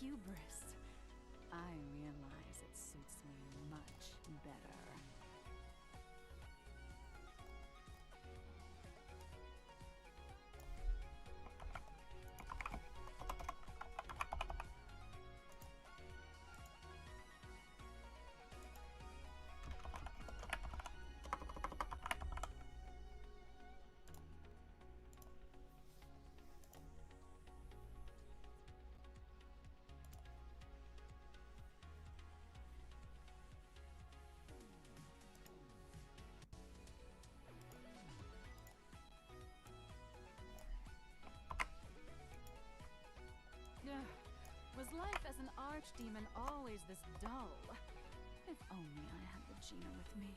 hubris. I realize it suits me much better. Was life as an archdemon always this dull? If only I had the Gina with me.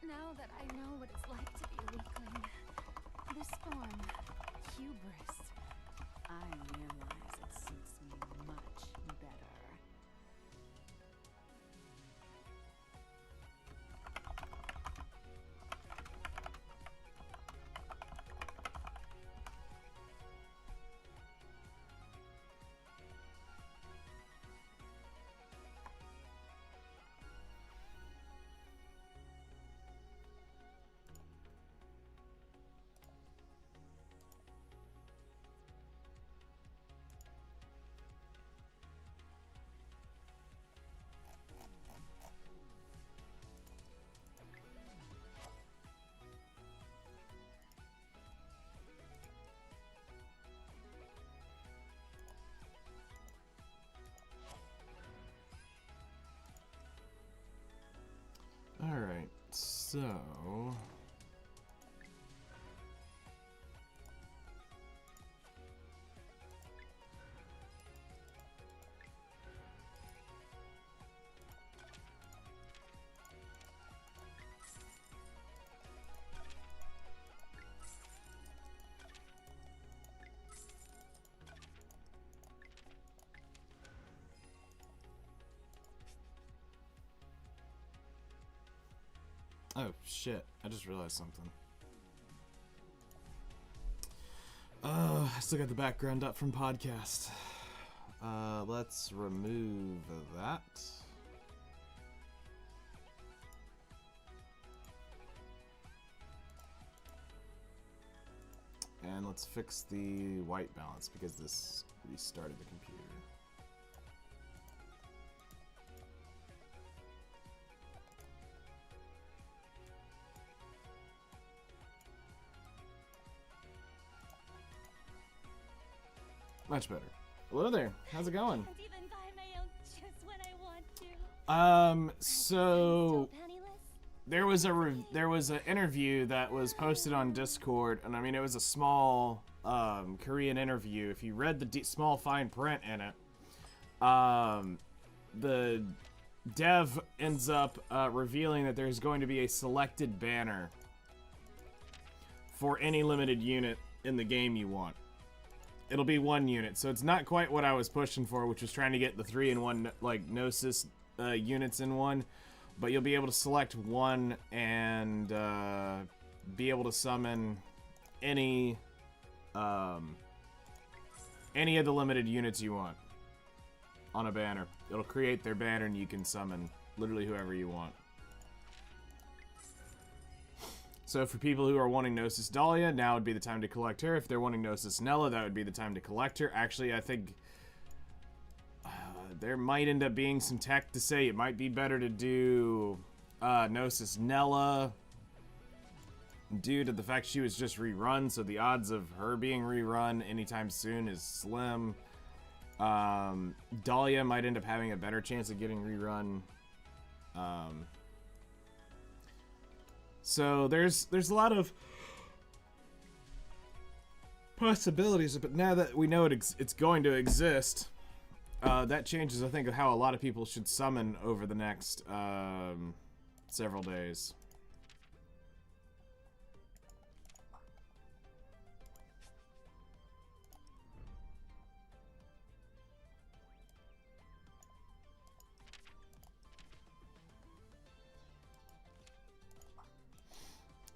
Now that I know what it's like to be a weakling, this form, hubris, I realize it suits me much better. Alright, so... Oh, shit. I just realized something. I still got the background up from podcast. Let's remove that. And let's fix the white balance because this restarted the computer. Much better. Hello there. How's it going? Can't even buy my own just when I want to. So Still penniless? there was an interview that was posted on Discord, and I mean it was a small Korean interview. If you read the small fine print in it, the dev ends up revealing that there's going to be a selected banner for any limited unit in the game you want. It'll be one unit, so it's not quite what I was pushing for, which was trying to get the 3-in-1 like Gnosis units in one. But you'll be able to select one and be able to summon any of the limited units you want on a banner. It'll create their banner, and you can summon literally whoever you want. So for people who are wanting Gnosis Dahlia, now would be the time to collect her. If they're wanting Gnosis Nella, that would be the time to collect her. Actually, I think there might end up being some tech to say it might be better to do Gnosis Nella due to the fact she was just rerun, so the odds of her being rerun anytime soon is slim. Dahlia might end up having a better chance of getting rerun. So there's a lot of possibilities, but now that we know it's going to exist, that changes, I think, how a lot of people should summon over the next several days.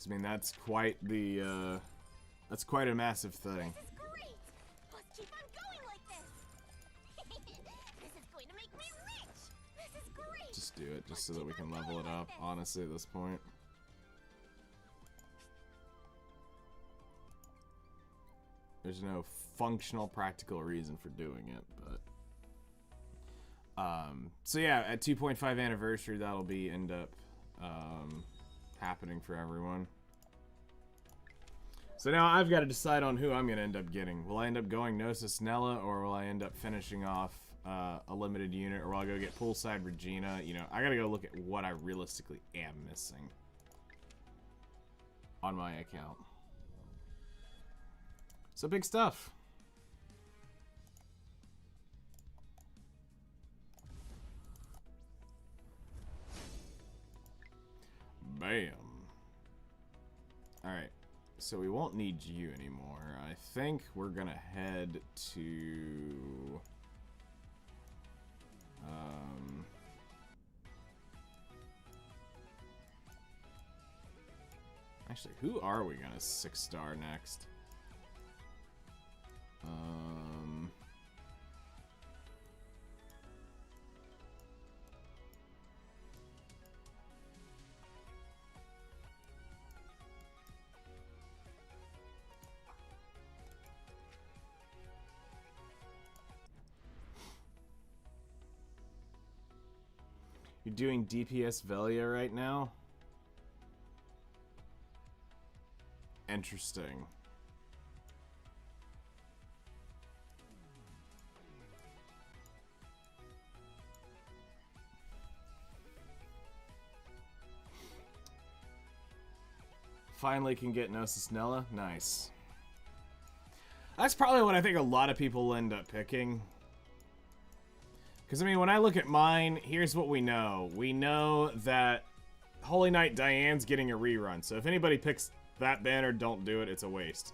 I mean, that's quite the, that's quite a massive thing. This is great! Let's keep on going like this! This is going to make me rich! This is great! Just do it, just so that we can level it up, honestly, at this point. There's no functional, practical reason for doing it, but... so yeah, at 2.5 anniversary, that'll be end up, happening for everyone. So now I've got to decide on who I'm going to end up getting. Will I end up going Gnosis Nella, or will I end up finishing off a limited unit, or will I go get Poolside Regina? You know, I got to go look at what I realistically am missing on my account. So big stuff. Bam. Alright, so we won't need you anymore. I think we're gonna head to... Actually, who are we gonna 6-star next? You're doing DPS Velia right now? Interesting. Finally can get Gnosis Nella. Nice. That's probably what I think a lot of people will end up picking. Because, I mean, when I look at mine, here's what we know. We know that Holy Knight Diane's getting a rerun. So if anybody picks that banner, don't do it. It's a waste.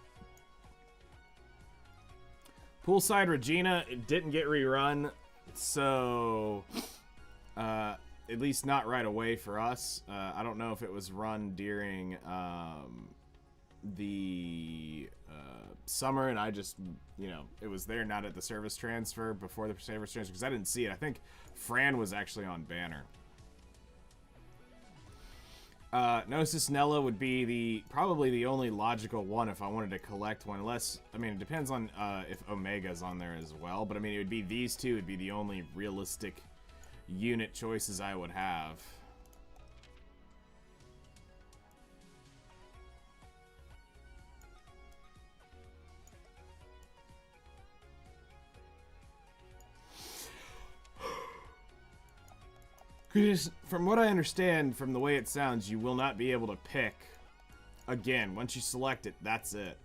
Poolside Regina, it didn't get rerun. So, at least not right away for us. I don't know if it was run during the summer, and I just, you know, it was there, not at the service transfer, before the service transfer, because I didn't see it. I think Fran was actually on banner. Gnosis Nella would be probably the only logical one if I wanted to collect one, unless, I mean, it depends on if Omega's on there as well, but I mean, it would be these two would be the only realistic unit choices I would have. Because from what I understand, from the way it sounds, you will not be able to pick again. Once you select it, that's it.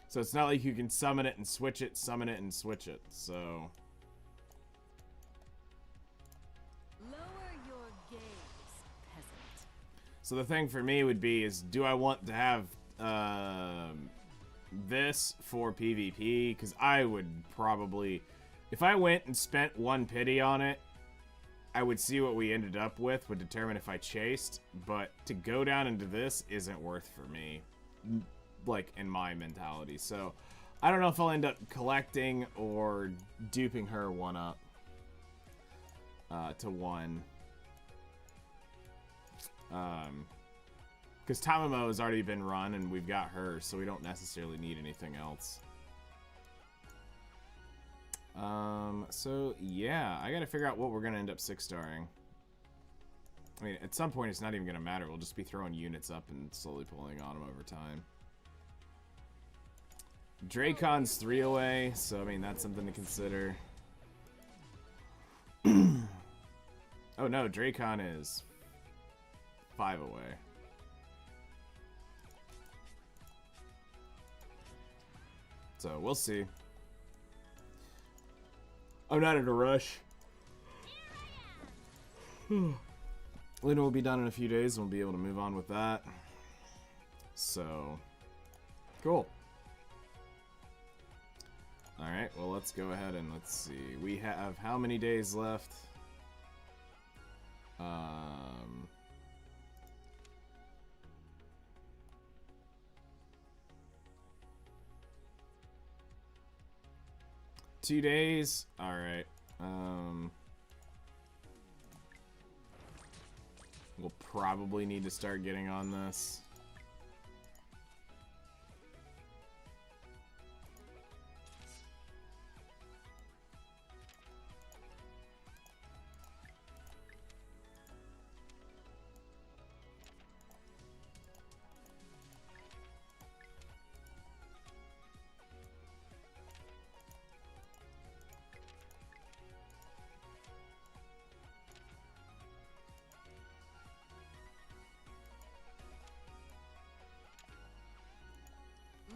So it's not like you can summon it and switch it, summon it and switch it. So Lower your gaze, peasant. So the thing for me would be is, do I want to have this for PvP? Because I would probably, if I went and spent 1 pity on it, I would see what we ended up with, would determine if I chased, but to go down into this isn't worth for me, like, in my mentality. So I don't know if I'll end up collecting or duping her one up to 1. Because Tamamo has already been run and we've got her, so we don't necessarily need anything else. So yeah, I gotta figure out what we're gonna end up 6-starring. I mean, at some point it's not even gonna matter. We'll just be throwing units up and slowly pulling on them over time. Dracon's 3 away, so I mean that's something to consider. Oh no, Dracon is 5 away. So we'll see. I'm not in a rush. Luna will be done in a few days and we'll be able to move on with that. So, cool. Alright, well let's go ahead and let's see. We have how many days left? 2 days? Alright. We'll probably need to start getting on this.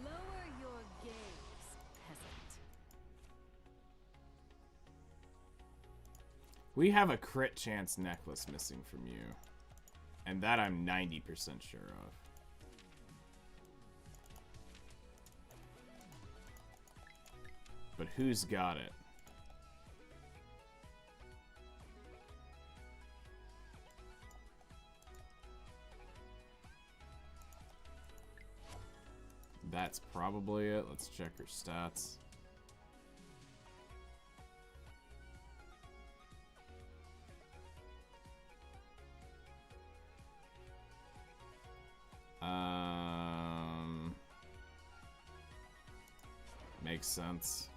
Lower your gaze, peasant. We have a crit chance necklace missing from you. And that I'm 90% sure of. But who's got it? That's probably it. Let's check her stats. Makes sense.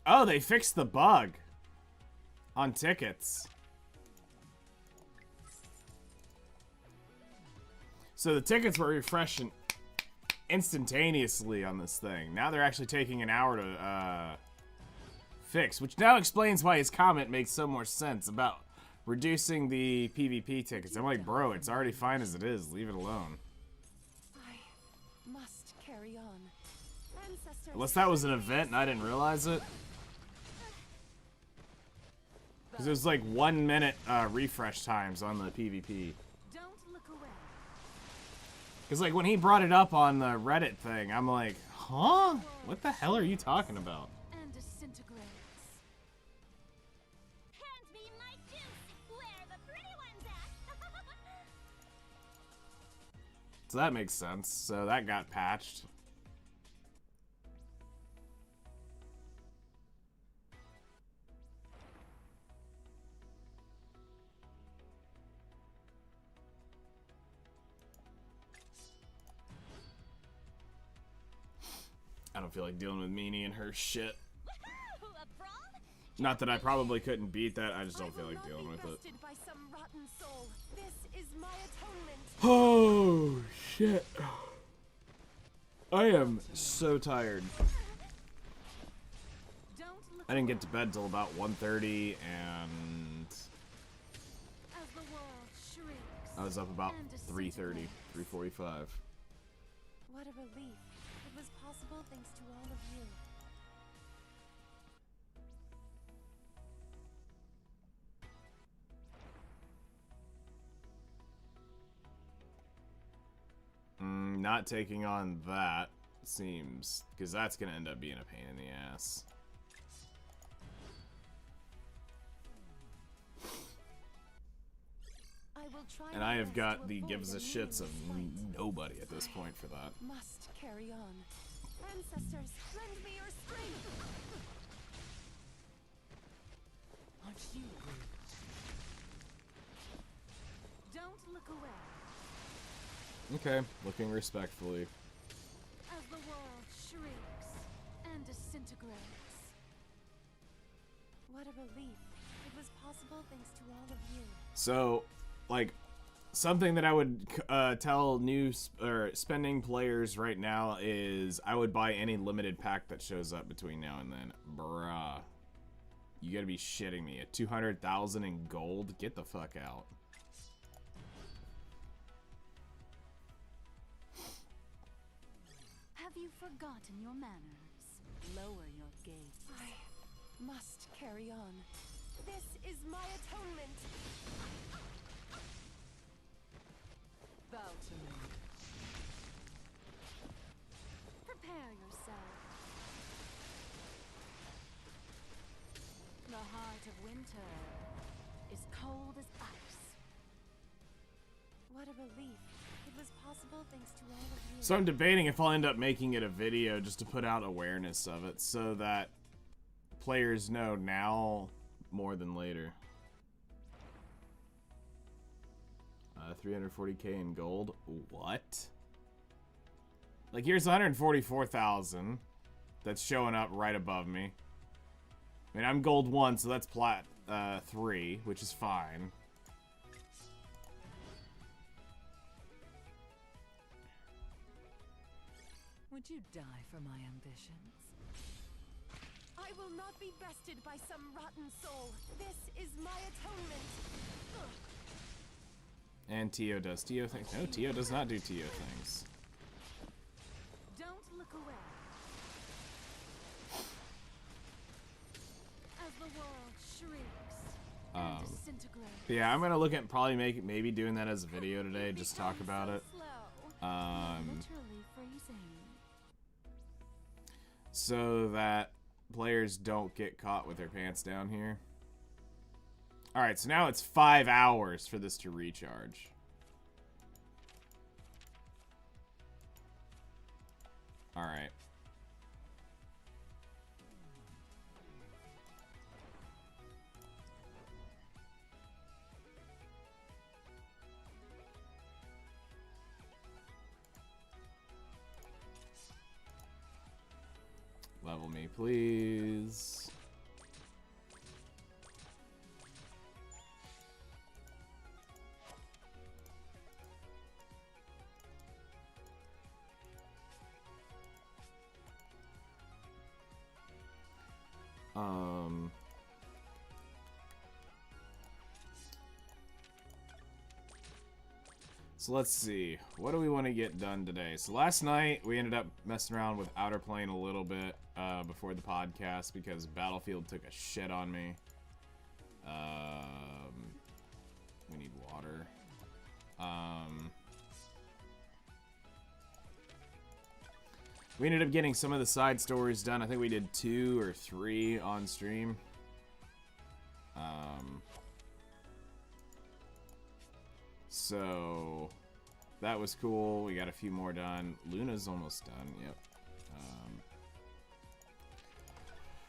Oh, they fixed the bug on tickets. So the tickets were refreshing instantaneously on this thing. Now they're actually taking an hour to fix, which now explains why his comment makes so much sense about reducing the PvP tickets. I'm like, bro, it's already fine as it is. Leave it alone. I must carry on. Ancestors. Unless that was an event and I didn't realize it. Because it was like 1 minute refresh times on the PvP. Don't look away. Because like when he brought it up on the Reddit thing, I'm like, huh? What the hell are you talking about? And disintegrates. Hand me my juice. Where the pretty ones at? So that makes sense. So that got patched. I don't feel like dealing with Meanie and her shit. Woohoo! A brawl? Not that I probably couldn't beat that, I just don't feel like I will dealing not with be it. bested by some rotten soul. This is my atonement. Oh, shit. I am so tired. Don't look I didn't get to bed till about 1:30, and as the world shrinks. I was up about and 3:30, disintegrates. 3:45. What a relief. It was possible thanks to all of you. Not taking on that seems, because that's going to end up being a pain in the ass. I will try And my I have best got to the avoid gives a shits of meaningless fight. nobody at this point for that. Must carry on. Ancestors, lend me your strength. Aren't you rude? Don't look away. Okay, looking respectfully. As the world shrinks and disintegrates. What a relief was possible thanks to all of you. So, like, something that I would tell new or spending players right now is I would buy any limited pack that shows up between now and then. Bruh. You gotta be shitting me. At 200,000 in gold? Get the fuck out. Have you forgotten your manners? Lower your gaze. I must carry on. This is my atonement. Bow to me. Prepare yourself. The heart of winter is cold as ice. What a relief. It was possible thanks to all of you. So I'm debating if I'll end up making it a video just to put out awareness of it so that players know now more than later. 340k in gold. What? Like, here's 144,000 that's showing up right above me. I mean, I'm gold 1, so that's plat 3, which is fine. Would you die for my ambitions? I will not be bested by some rotten soul. This is my atonement. Ugh. And Tio does Tio things. No, Tio does not do Tio things. Don't look away. As the world shrieks and disintegrates. Yeah, I'm gonna look at probably maybe doing that as a video today, just talk about it. Literally freezing. So that players don't get caught with their pants down here. Alright, so now it's 5 hours for this to recharge. Alright. Level me, please. So let's see. What do we want to get done today? So last night we ended up messing around with Outerplane a little bit before the podcast because Battlefield took a shit on me. We need water. We ended up getting some of the side stories done. I think we did 2 or 3 on stream. So that was cool. We got a few more done. Luna's almost done. Yep.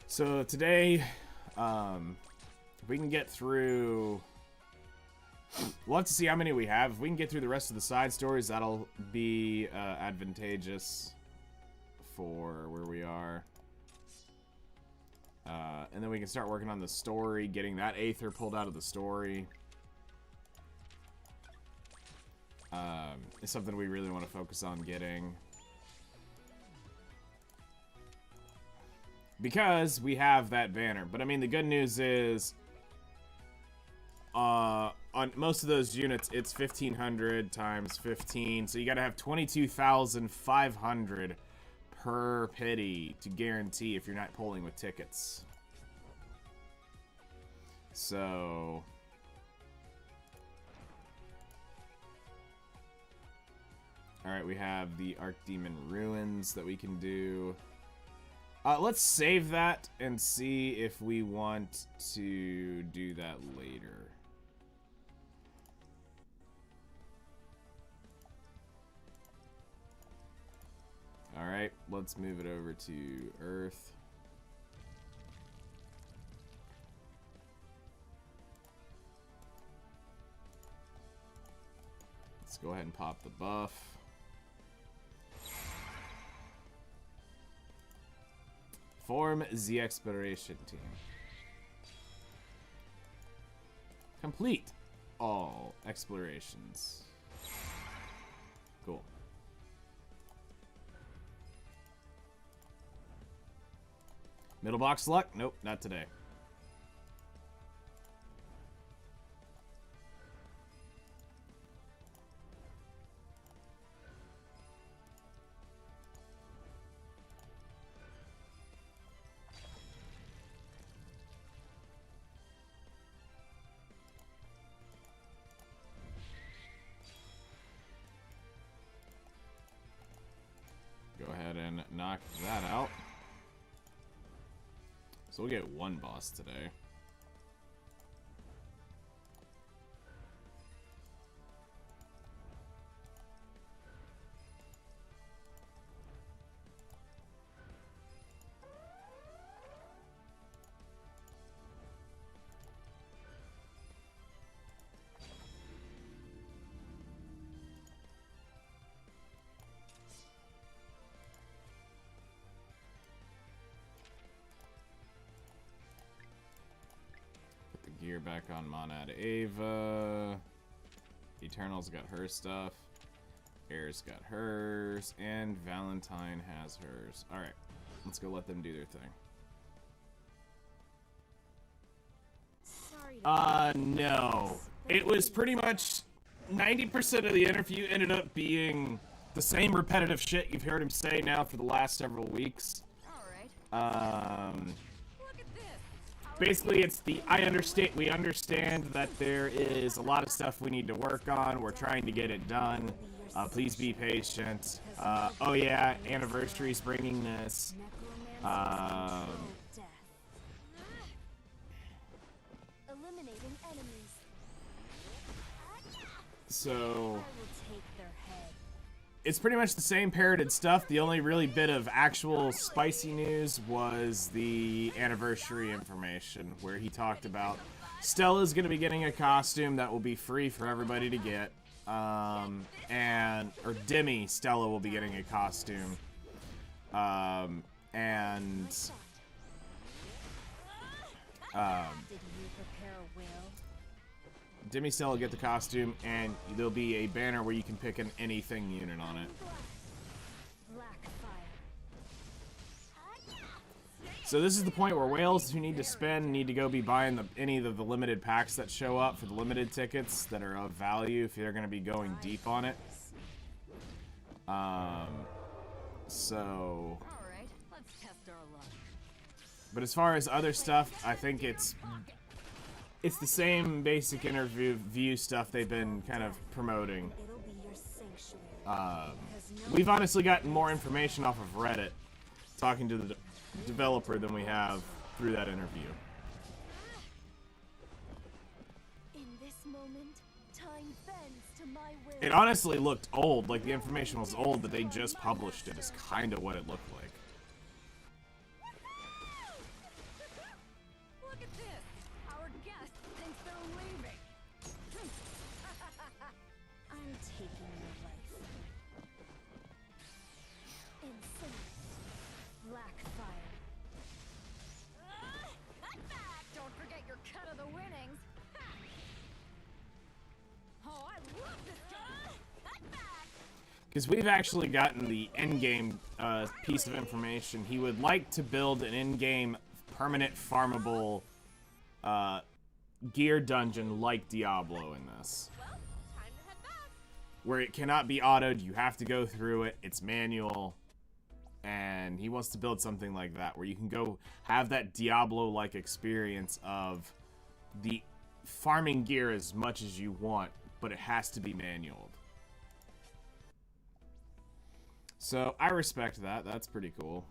So today, if we can get through, we'll have to see how many we have. If we can get through the rest of the side stories, that'll be advantageous for where we are. And then we can start working on the story, getting that Aether pulled out of the story. Is something we really want to focus on getting. Because we have that banner. But I mean, the good news is, on most of those units, it's 1,500 times 15. So you gotta have 22,500 per pity to guarantee if you're not pulling with tickets. So... Alright, we have the Archdemon Ruins that we can do. Let's save that and see if we want to do that later. Alright, let's move it over to Earth. Let's go ahead and pop the buff. Form the exploration team. Complete all explorations. Cool. Middle box luck? Nope, not today. Go ahead and knock that out. So we'll get one boss today. Gear back on Monad Ava. Eternal's got her stuff. Air's got hers. And Valentine has hers. Alright. Let's go let them do their thing. No. It was pretty much 90% of the interview ended up being the same repetitive shit you've heard him say now for the last several weeks. Basically, it's the we understand that there is a lot of stuff we need to work on. We're trying to get it done. Please be patient. Oh yeah, anniversary's bringing this. So it's pretty much the same parroted stuff. The only really bit of actual spicy news was the anniversary information, where he talked about Stella's going to be getting a costume that will be free for everybody to get. Or Demi Stella will be getting a costume. Demi Stella will get the costume, and there'll be a banner where you can pick an anything unit on it. So this is the point where whales who need to spend need to go be buying any of the limited packs that show up for the limited tickets that are of value if they're going to be going deep on it. But as far as other stuff, I think it's the same basic interview stuff they've been kind of promoting. We've honestly gotten more information off of Reddit, talking to the developer, than we have through that interview. In this moment, time bends to my will. It honestly looked old, like the information was old, but they just published it, is kind of what it looked like. Look at this! Our guest thinks they're leaving. I'm taking your life. Incinerate. Black fire. Cut back! Don't forget your cut of the winnings. Oh, I love this guy! Cut back! Because we've actually gotten the endgame piece of information. He would like to build an in-game permanent farmable gear dungeon like Diablo in this. Well, time to head back. Where it cannot be autoed, you have to go through it, it's manual. And he wants to build something like that, where you can go have that Diablo-like experience of the farming gear as much as you want, but it has to be manual. So, I respect that. That's pretty cool.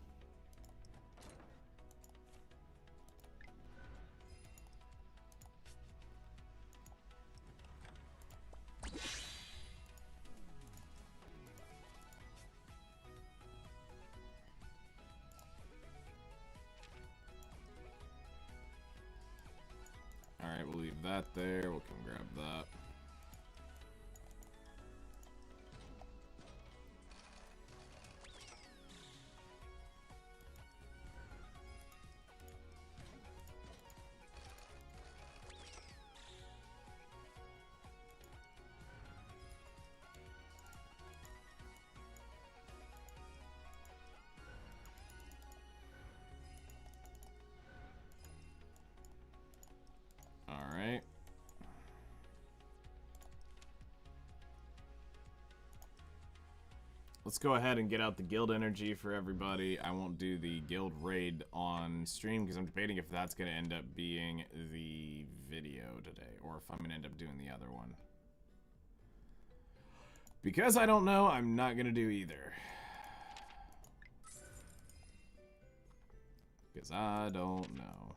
Alright, we'll leave that there. We can grab that. let's go ahead and get out the guild energy for everybody. I won't do the guild raid on stream because I'm debating if that's going to end up being the video today or if I'm going to end up doing the other one. Because I don't know, I'm not going to do either. Because I don't know.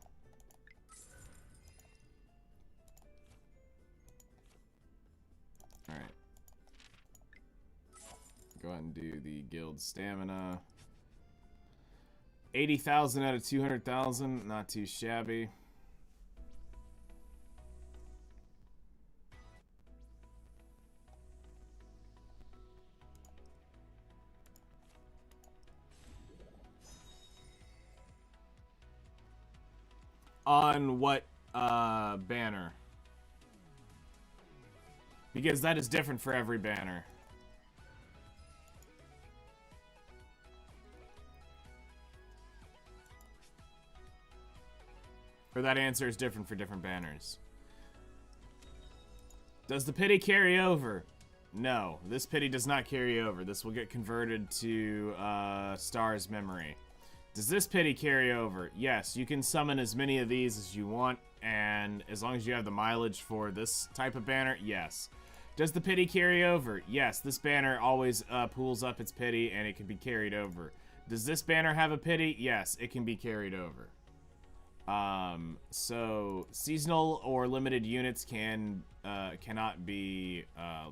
Alright. Go ahead and do the guild stamina. 80,000 out of 200,000. Not too shabby. On what banner? Because that is different for every banner. Or that answer is different for different banners. Does the pity carry over? No, this pity does not carry over. This will get converted to Star's memory. Does this pity carry over? Yes, you can summon as many of these as you want, and as long as you have the mileage for this type of banner, yes. Does the pity carry over? Yes, this banner always pools up its pity, and it can be carried over. Does this banner have a pity? Yes, it can be carried over. So seasonal or limited units cannot be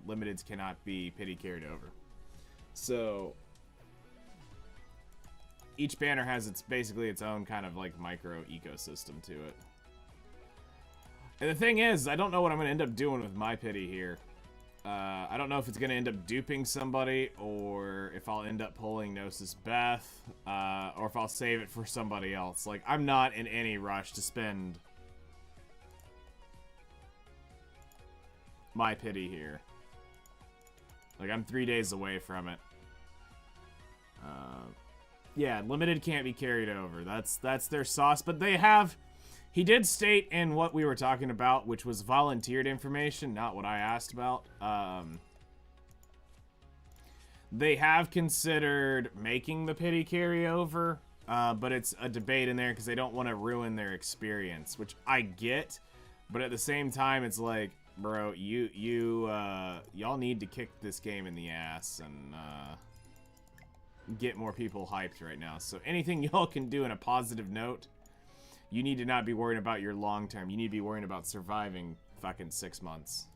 limiteds cannot be pity carried over. So each banner has basically its own kind of like micro ecosystem to it. And the thing is, I don't know what I'm going to end up doing with my pity here. I don't know if it's going to end up duping somebody, or if I'll end up pulling Gnosis Beth, or if I'll save it for somebody else. Like, I'm not in any rush to spend my pity here. Like, I'm 3 days away from it. Yeah, limited can't be carried over. That's their sauce, but they have... He did state in what we were talking about, which was volunteered information, not what I asked about. They have considered making the pity carry over, but it's a debate in there because they don't want to ruin their experience, which I get. But at the same time, it's like, bro, y'all need to kick this game in the ass and get more people hyped right now. So anything y'all can do in a positive note, you need to not be worrying about your long term. You need to be worrying about surviving fucking 6 months.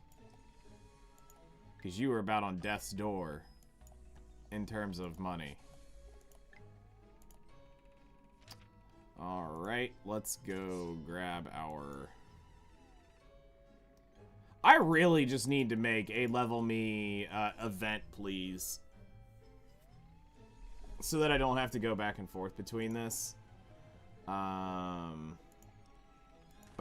Because you are about on death's door in terms of money. Alright, let's go grab our... I really just need to make a level me event, please. So that I don't have to go back and forth between this. But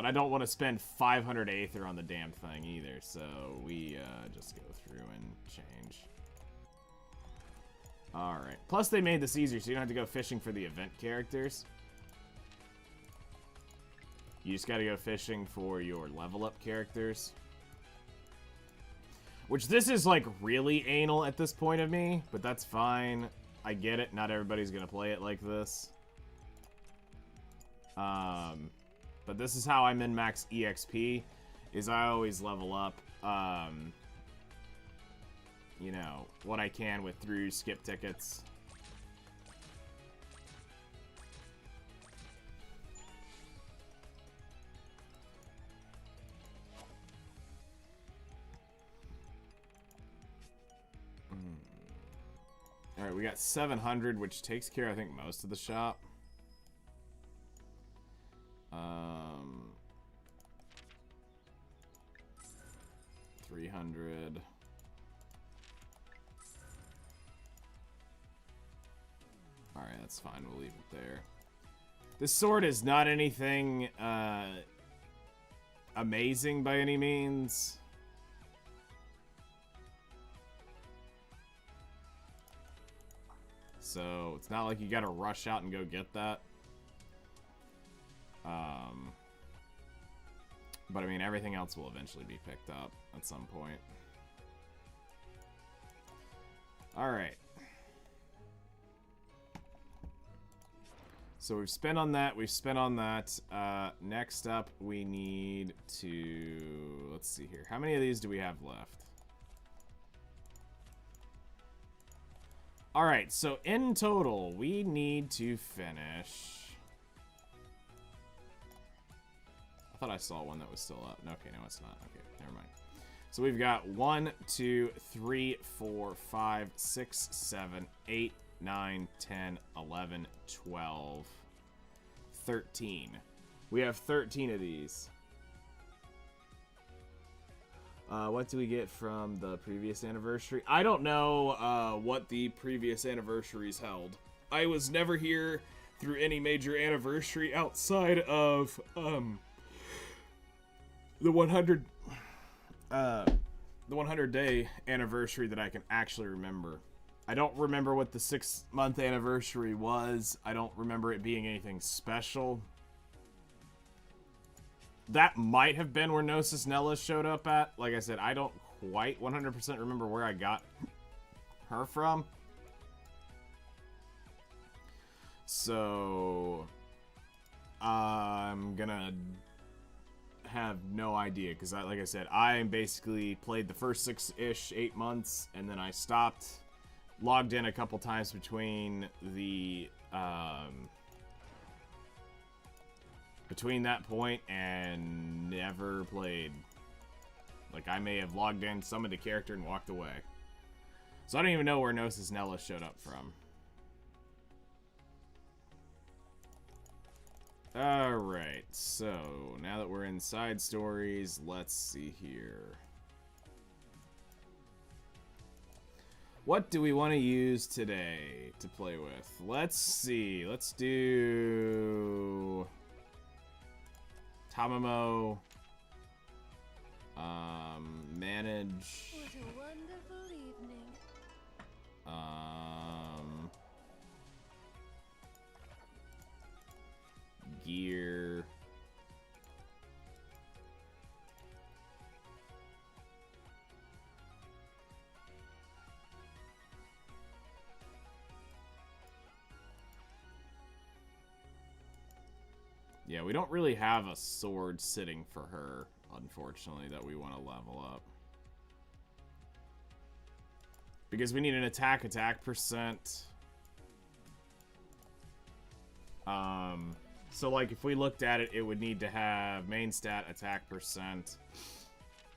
I don't want to spend 500 Aether on the damn thing either, so we just go through and change. Alright. Plus they made this easier, so you don't have to go fishing for the event characters. You just gotta go fishing for your level up characters. Which this is like really anal at this point of me, but that's fine. I get it, not everybody's gonna play it like this. But this is how I min-max EXP, is I always level up, you know, what I can with through skip tickets. Alright, we got 700, which takes care, I think, most of the shop. 300. Alright, that's fine. We'll leave it there. This sword is not anything amazing by any means. So, it's not like you gotta rush out and go get that. But I mean, everything else will eventually be picked up at some point. Alright. So we've spent on that. We've spent on that. Next up, we need to... Let's see here. How many of these do we have left? Alright, so in total, we need to finish... I thought I saw one that was still up. Okay, no, it's not. Okay, never mind. So we've got 1, 2, 3, 4, 5, 6, 7, 8, 9, 10, 11, 12, 13. We have 13 of these. What do we get from the previous anniversary? I don't know what the previous anniversaries held. I was never here through any major anniversary outside of the 100-day anniversary that I can actually remember. I don't remember what the 6-month anniversary was. I don't remember it being anything special. That might have been where Gnosis Nella showed up at. Like I said, I don't quite 100% remember where I got her from. So I'm gonna have no idea, because like I said, I basically played the first 6-ish, 8 months, and then I stopped, logged in a couple times between the between that point, and never played. Like, I may have logged in, summoned a character, and walked away. So I don't even know where Gnosis Nella showed up from. Alright, so now that we're in side stories, let's see here. What do we want to use today to play with? Let's see. Let's do Tamamo. Manage. What a wonderful evening. Gear. Yeah, we don't really have a sword sitting for her, unfortunately, that we want to level up. Because we need an attack percent. So like if we looked at it, it would need to have main stat attack percent.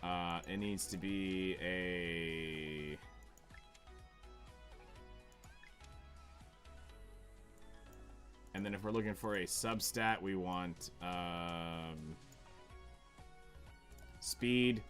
It needs to be a... And then if we're looking for a substat, we want speed.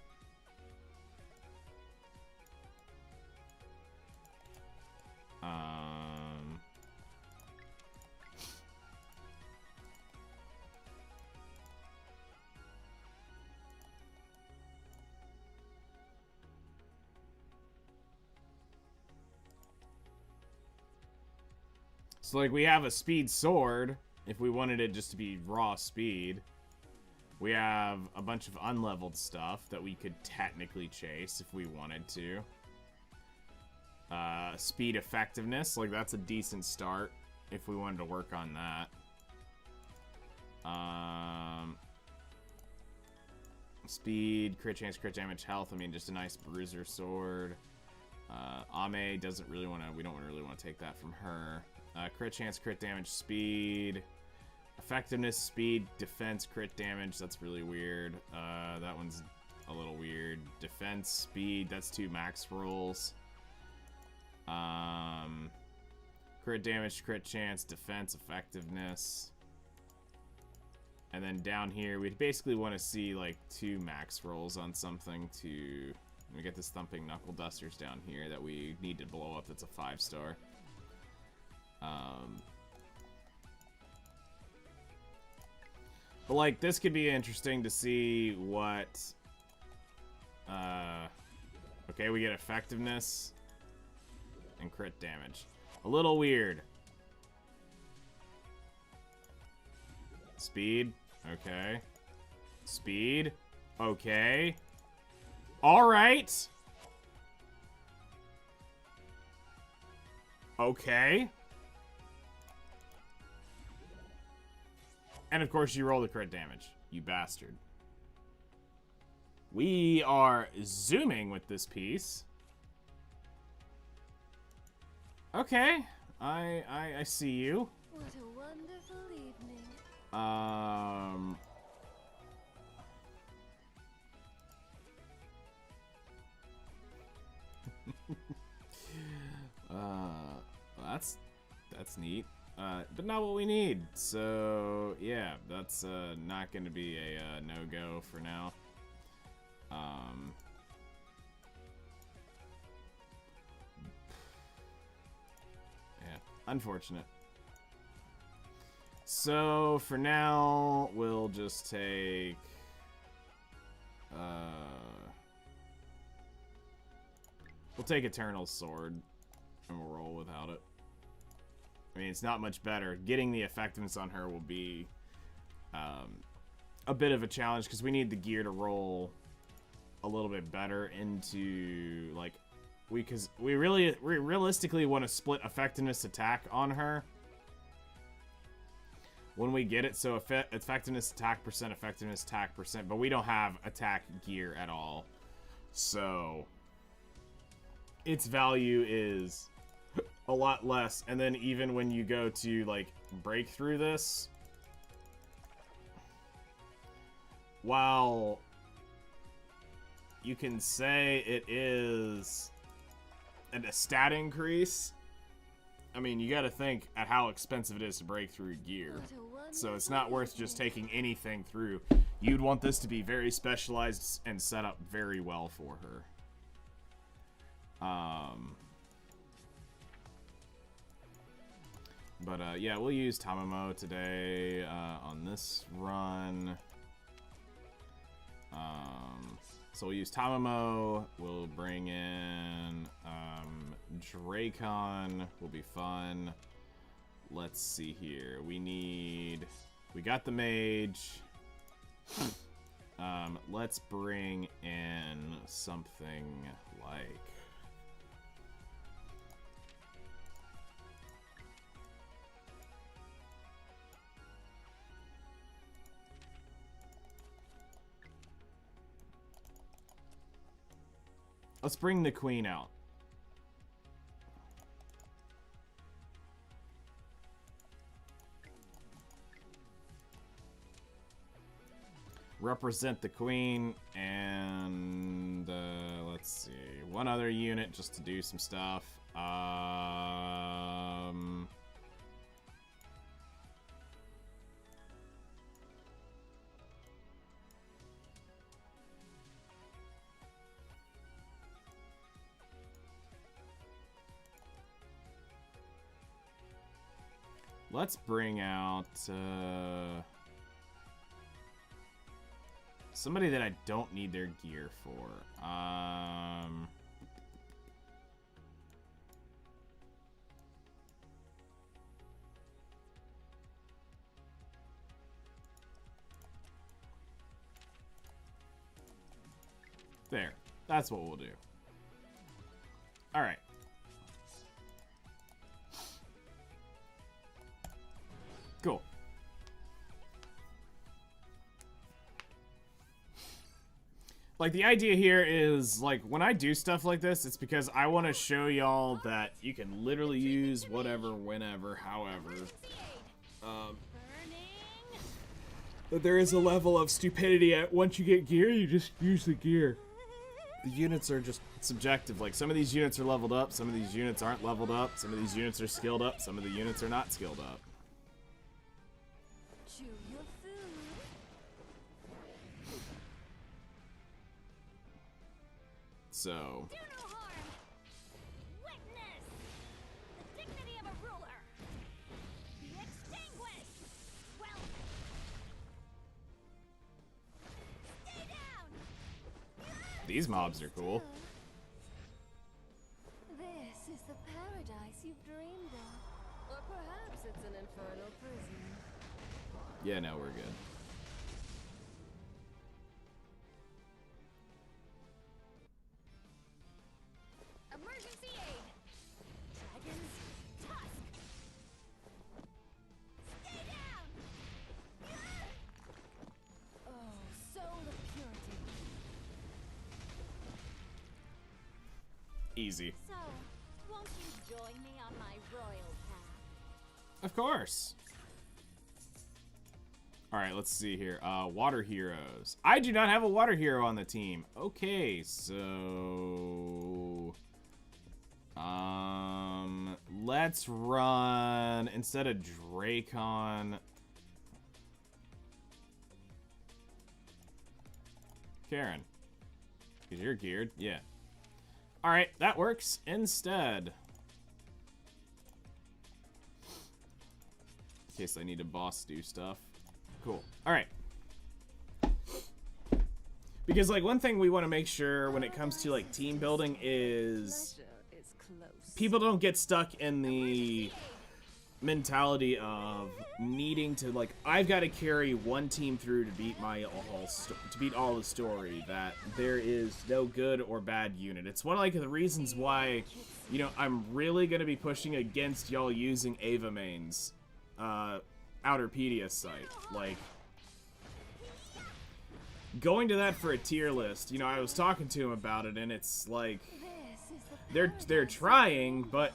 So, like, we have a speed sword, if we wanted it just to be raw speed. We have a bunch of unleveled stuff that we could technically chase if we wanted to. Speed effectiveness, like, that's a decent start if we wanted to work on that. Speed, crit chance, crit damage, health, I mean, just a nice bruiser sword. Ame doesn't really want to, we don't really want to take that from her. Crit chance, crit damage, speed, effectiveness, speed, defense, crit damage. That's really weird. That one's a little weird. Defense, speed. That's 2 max rolls. Crit damage, crit chance, defense, effectiveness. And then down here, we basically want to see like 2 max rolls on something to. We get this thumping knuckle dusters down here that we need to blow up. That's a 5-star. But like this could be interesting to see what okay, we get effectiveness and crit damage. A little weird. Speed, okay. Speed, okay. All right. Okay. And of course, you roll the crit damage, you bastard. We are zooming with this piece. Okay, I see you. What a wonderful evening. That's neat. But not what we need. So yeah, that's not going to be a no-go for now. Yeah, unfortunate. So for now, we'll just take we'll take Eternal's Sword and we'll roll without it. I mean, it's not much better. Getting the effectiveness on her will be a bit of a challenge because we need the gear to roll a little bit better into, like, we realistically want to split effectiveness attack on her when we get it. So effectiveness attack percent, but we don't have attack gear at all. So its value is a lot less. And then even when you go to, like, break through this, while you can say it is a stat increase, I mean, you gotta think at how expensive it is to break through gear. So it's not worth just taking anything through. You'd want this to be very specialized and set up very well for her. But yeah, we'll use Tamamo today on this run. So we'll use Tamamo. We'll bring in Dracon. Will be fun. Let's see here. We got the mage. Let's bring in something like, let's bring the queen out. Represent the queen, and let's see, one other unit just to do some stuff. Let's bring out somebody that I don't need their gear for. There. That's what we'll do. All right. Cool. Like, the idea here is, like, when I do stuff like this, it's because I want to show y'all that you can literally use whatever, whenever, however. But there is a level of stupidity at once you get gear, you just use the gear. The units are just subjective. Like, some of these units are leveled up, some of these units aren't leveled up, some of these units are skilled up, some of the units are not skilled up. Chew your food. So, Do no harm. Witness the dignity of a ruler. Be extinguished. Well, stay down. these mobs are cool. This is the paradise you've dreamed of. Or perhaps it's an infernal prison. Yeah, no, we're good. Emergency aid. Dragon's tusk. Stay down. easy. So, won't you join me on my royal path? Of course. Alright, let's see here. Water heroes. I do not have a water hero on the team. Okay, so... let's run, instead of Dracon... Karen. Because you're geared. Yeah. Alright, that works instead. In case I need to boss do stuff. Cool. Alright. Because, like, one thing we want to make sure when it comes to, like, team building is people don't get stuck in the mentality of needing to, like, I've got to carry one team through to beat all the story, that there is no good or bad unit. It's one of, like, the reasons why, you know, I'm really going to be pushing against y'all using Ava mains. Outerpedia site. Like, going to that for a tier list, you know, I was talking to him about it, and it's like, they're trying, but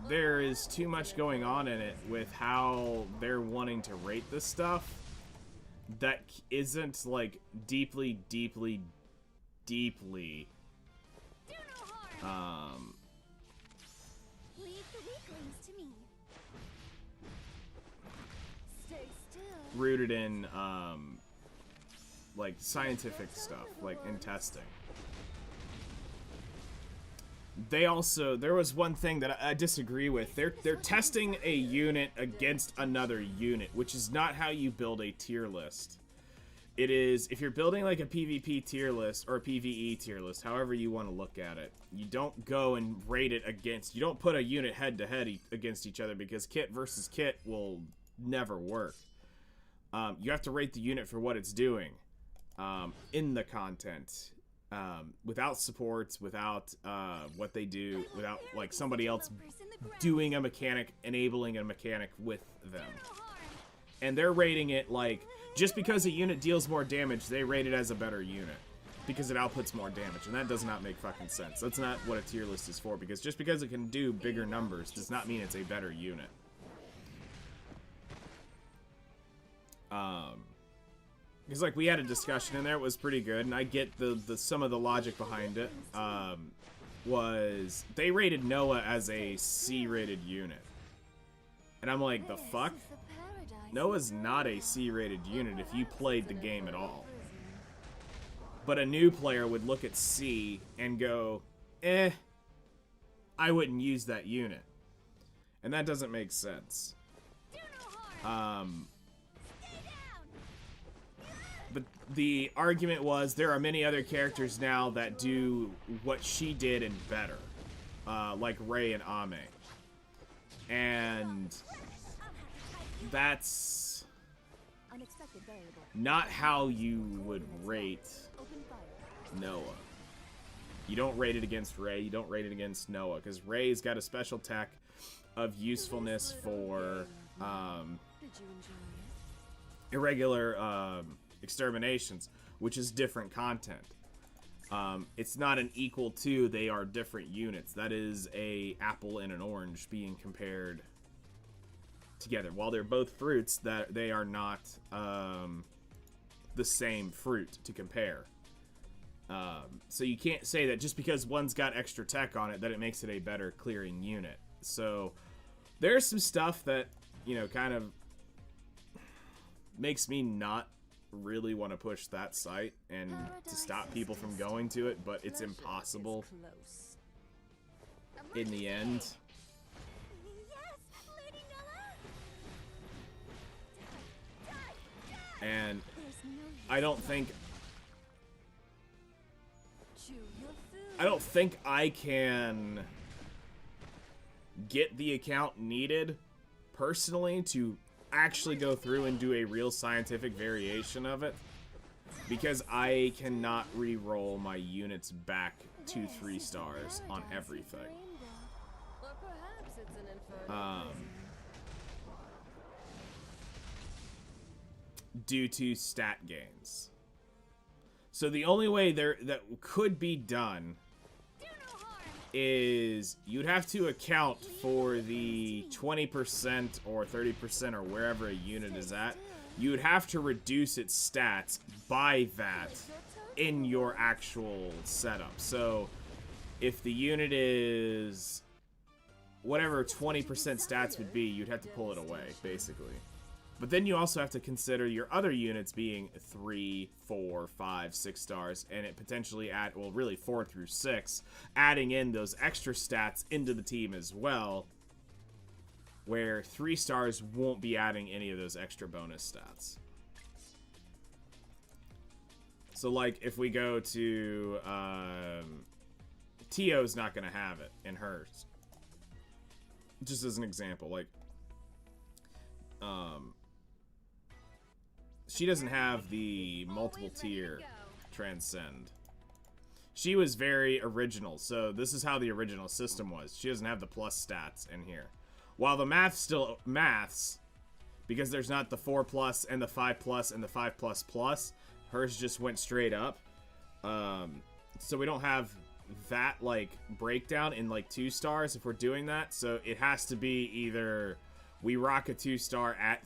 there is too much going on in it with how they're wanting to rate this stuff that isn't, like, deeply, Do no harm. Leave the weaklings to me. Stay still. rooted in, like, scientific stuff, like, in testing. They also, there was one thing that I disagree with. They're testing a unit against another unit, which is not how you build a tier list. It is, if you're building like a PvP tier list or a PvE tier list, however you want to look at it, you don't go and rate it against, you don't put a unit head to head against each other, because kit versus kit will never work. You have to rate the unit for what it's doing in the content. Without supports, without what they do, without like somebody else doing a mechanic, enabling a mechanic with them. And they're rating it like, just because a unit deals more damage, they rate it as a better unit. Because it outputs more damage, and that does not make fucking sense. That's not what a tier list is for, because just because it can do bigger numbers does not mean it's a better unit. Because, like, we had a discussion in there, it was pretty good, and I get the some of the logic behind it. Was they rated Noah as a C-rated unit. And I'm like, the fuck? Noah's not a C-rated unit if you played the game at all. But a new player would look at C and go, I wouldn't use that unit. And that doesn't make sense. But the argument was, there are many other characters now that do what she did and better. Like Rey and Ame. And that's not how you would rate Noah. You don't rate it against Rey, you don't rate it against Noah, because Rey's got a special tech of usefulness for irregular exterminations, which is different content. It's not an equal to, they are different units. That is a apple and an orange being compared together. While they're both fruits, that they are not the same fruit to compare. So you can't say that just because one's got extra tech on it that it makes it a better clearing unit. So there's some stuff that, you know, kind of makes me not really want to push that site and to stop people from going to it, but it's impossible in the end. And I don't think I can get the account needed personally to actually go through and do a real scientific variation of it, because I cannot re-roll my units back to 3 stars on everything. Due to stat gains. So the only way that could be done is you'd have to account for the 20% or 30% or wherever a unit is at. You'd have to reduce its stats by that in your actual setup. So if the unit is whatever 20% stats would be, you'd have to pull it away, basically. But then you also have to consider your other units being 3, 4, 5, 6 stars, and it potentially add, well, really 4 through 6, adding in those extra stats into the team as well, where 3 stars won't be adding any of those extra bonus stats. So, like, if we go to, Tio's not going to have it in hers. Just as an example, like, she doesn't have the multiple tier transcend. She was very original, so this is how the original system was. She doesn't have the plus stats in here. While the math still maths, because there's not the 4+ and the 5+ and the 5++, hers just went straight up. So we don't have that, like, breakdown in, like, 2 stars if we're doing that. So it has to be either we rock a 2-star at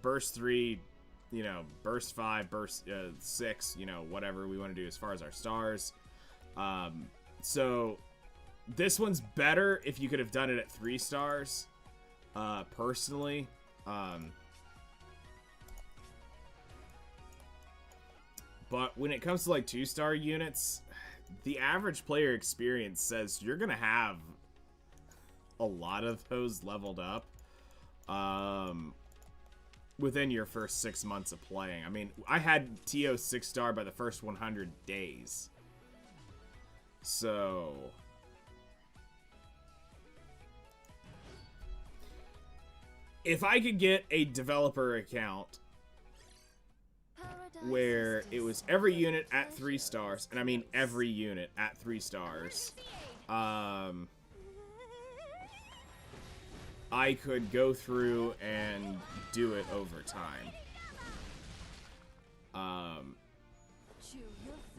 burst 3, you know, burst 5, burst 6, you know, whatever we want to do as far as our stars. So this one's better if you could have done it at 3 stars, personally. But when it comes to, like, 2-star units, the average player experience says you're gonna have a lot of those leveled up within your first 6 months of playing. I mean, I had TO 6-star by the first 100 days. So if I could get a developer account where it was every unit at 3 stars, and I mean every unit at 3 stars, I could go through and do it over time.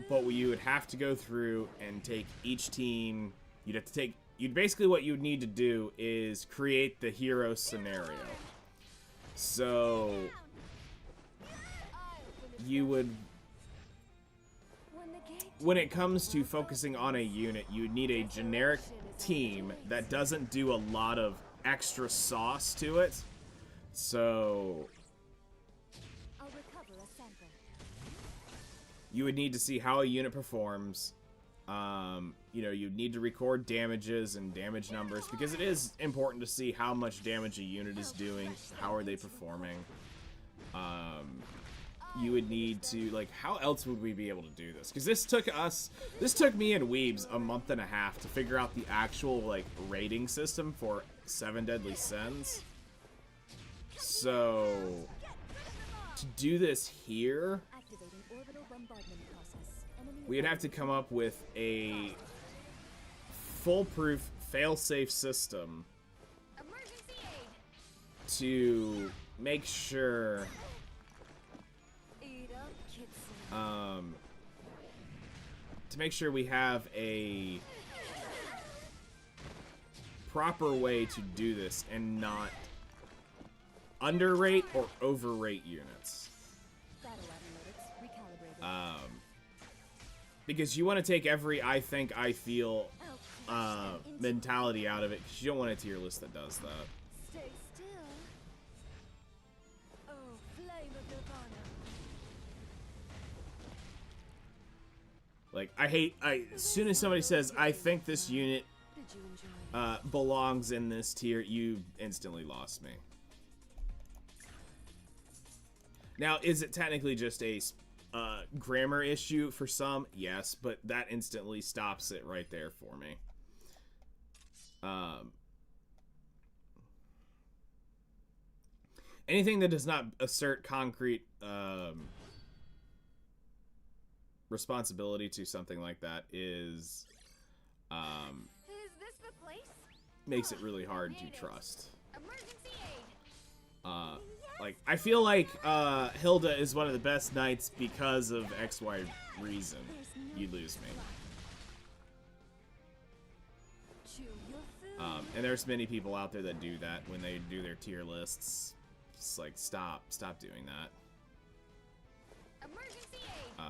But you would have to go through and take each team. You'd have to take. Basically what you'd need to do is create the hero scenario. So you would, when it comes to focusing on a unit, you would need a generic team that doesn't do a lot of extra sauce to it. So you would need to see how a unit performs. You know, you'd need to record damages and damage numbers, because it is important to see how much damage a unit is doing, how are they performing. You would need to, like, how else would we be able to do this? Because this took me and Weebs a month and a half to figure out the actual, like, rating system for 7 Deadly Sins. So to do this here, we'd have to come up with a foolproof, fail-safe system to make sure we have a proper way to do this and not underrate or overrate units. Because you want to take every I think, I feel mentality out of it, because you don't want a tier list that does that. Stay still. Oh, flame of Nirvana. Like, as soon as somebody says, I think this unit Did you enjoy? belongs in this tier, you instantly lost me. Now, is it technically just a grammar issue for some? Yes, but that instantly stops it right there for me. Anything that does not assert concrete responsibility to something like that is this the place? makes it really hard to trust. Emergency aid. Like, I feel like Hilda is one of the best knights because of XY reason. You lose me. And there's many people out there that do that when they do their tier lists. Just like, stop doing that. Emergency aid.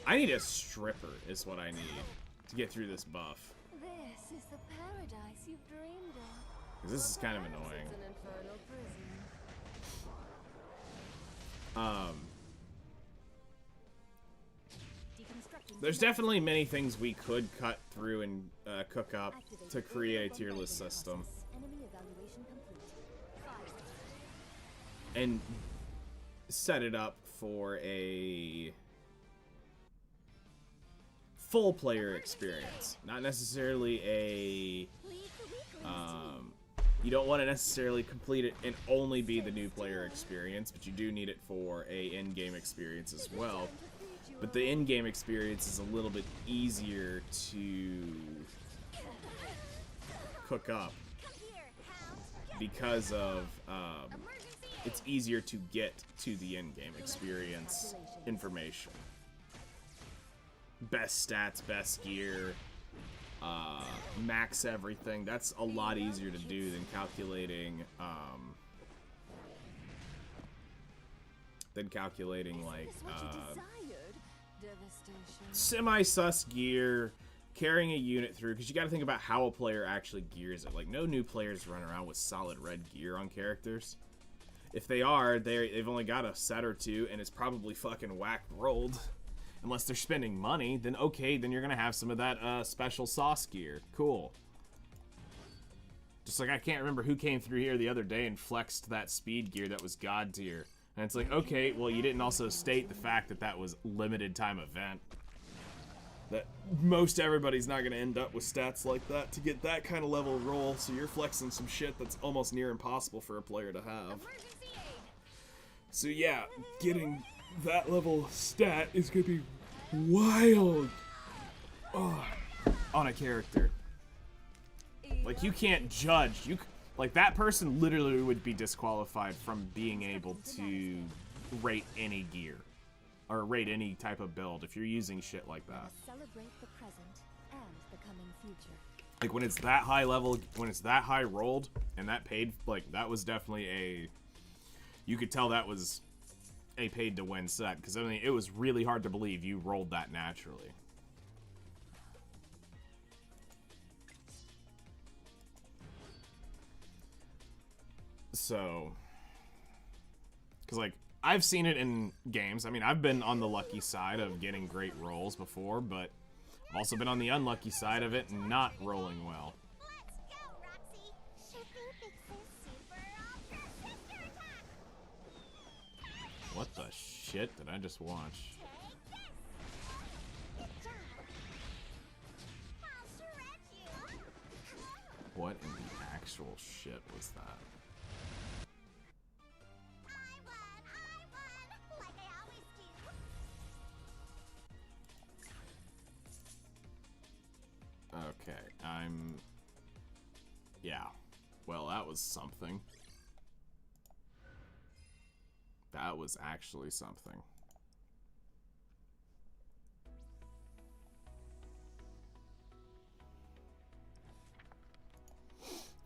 I need a stripper is what I need to get through this buff. This is the paradise you've dreamed of. Because this is kind of annoying. It's an infernal prison. There's definitely many things we could cut through and cook up to create a tier list system. Enemy evaluation complete. Fire. And set it up for a full player experience. Not necessarily a... Leave the weakling you don't want to necessarily complete it and only be the new player experience, but you do need it for a in-game experience as well. But the in-game experience is a little bit easier to cook up because of it's easier to get to the in-game experience information. Best stats, best gear, max everything. That's a lot easier to do than calculating like semi-sus gear, carrying a unit through, because you got to think about how a player actually gears it. Like, no new players run around with solid red gear on characters. If they are, they've only got a set or two, and it's probably fucking whack rolled. Unless they're spending money, then okay, then you're gonna have some of that special sauce gear. Cool. Just like I can't remember who came through here the other day and flexed that speed gear that was god tier. And it's like, okay, well, you didn't also state the fact that that was limited time event. That most everybody's not gonna end up with stats like that to get that kind of level of roll, so you're flexing some shit that's almost near impossible for a player to have. So yeah, getting that level stat is gonna be wild on a character. Like, you can't judge. Like, that person literally would be disqualified from being able to rate any gear or rate any type of build if you're using shit like that. Celebrate the present and the coming future. Like, when it's that high level, when it's that high rolled and that paid, like, that was definitely a, you could tell that was a paid to win set, because I mean, it was really hard to believe you rolled that naturally. So, because like, I've seen it in games. I mean, I've been on the lucky side of getting great rolls before, but I've also been on the unlucky side of it and not rolling well. Let's go, Roxy. Shipping fixes super ultra sister attack. What the shit did I just watch? Take this. Good job. I'll shred you. What in the actual shit was that? I won, like I always do. Okay, yeah. Well, that was something. That was actually something.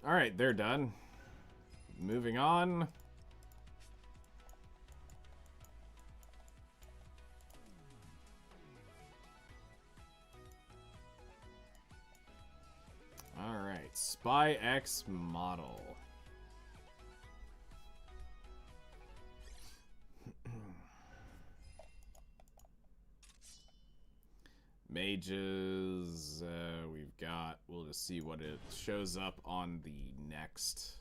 Alright, they're done. Moving on. Alright, Spy X model. Mages, we've got, we'll just see what it shows up on the next,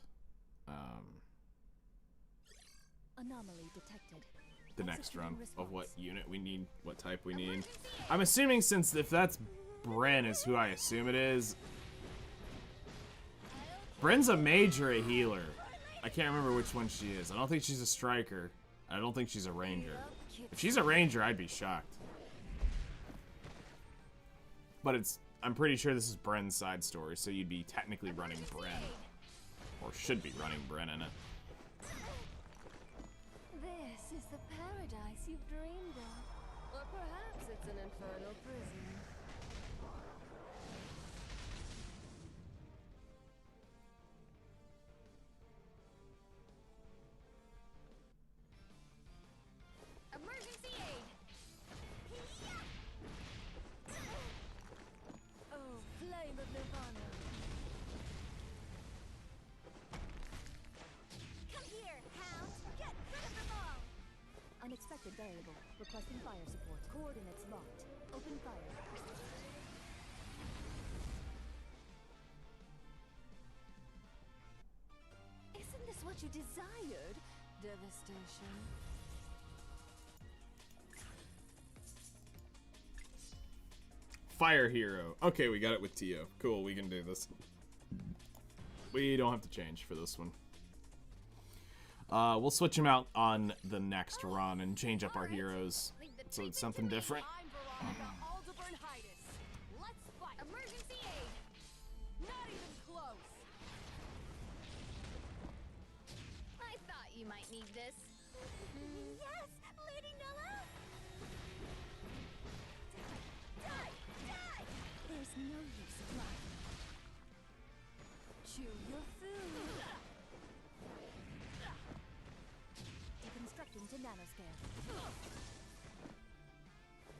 Anomaly detected. the next run of what unit we need, what type we need. I'm assuming, since if that's Bren is who I assume it is, Bren's a mage or a healer. I can't remember which one she is. I don't think she's a striker. I don't think she's a ranger. If she's a ranger, I'd be shocked. But I'm pretty sure this is Bren's side story, so you'd be technically running Bren. Or should be running Bren in it. This is the paradise you've dreamed of. Or perhaps it's an infernal prison. available. Requesting fire support. Coordinates locked. Open fire. Isn't this what you desired? Devastation. Fire hero. Okay, we got it with Tio. Cool, we can do this. We don't have to change for this one. We'll switch them out on the next run and change up our heroes so it's something different. Let's fight. Emergency aid. Not even close. I thought you might need this. Yes, Lady Nella. Die! Die! There's no use flying. Chew your food. Deconstructing to nanoscale.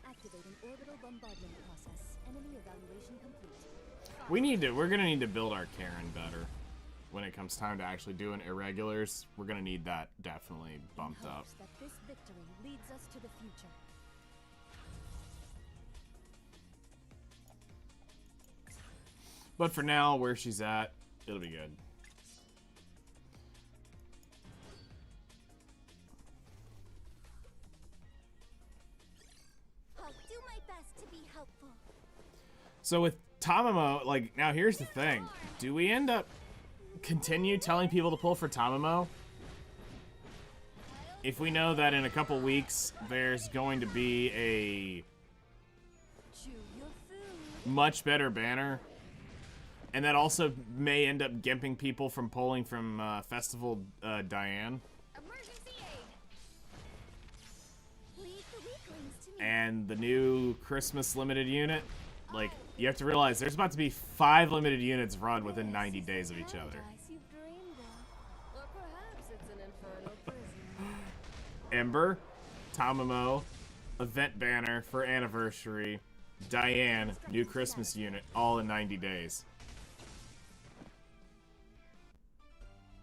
Activating orbital bombardment process. Enemy evaluation complete. We're gonna need to build our Karen better. When it comes time to actually doing irregulars, we're gonna need that definitely bumped up. Hopes that this victory leads us to the future. But for now, where she's at, it'll be good. I'll do my best to be helpful. So with Tamamo, like, now here's the thing. Do we end up continue telling people to pull for Tamamo? If we know that in a couple weeks there's going to be a Chew your food. much better banner, and that also may end up gimping people from pulling from Festival Diane, Emergency aid. Leave the weaklings to me. and the new Christmas limited unit, like, you have to realize there's about to be 5 limited units run within 90 days of each other. Paradise you've dreamed of. Or perhaps it's an infernal prison. Ember, Tamamo, event banner for anniversary, Diane, new Christmas unit, all in 90 days.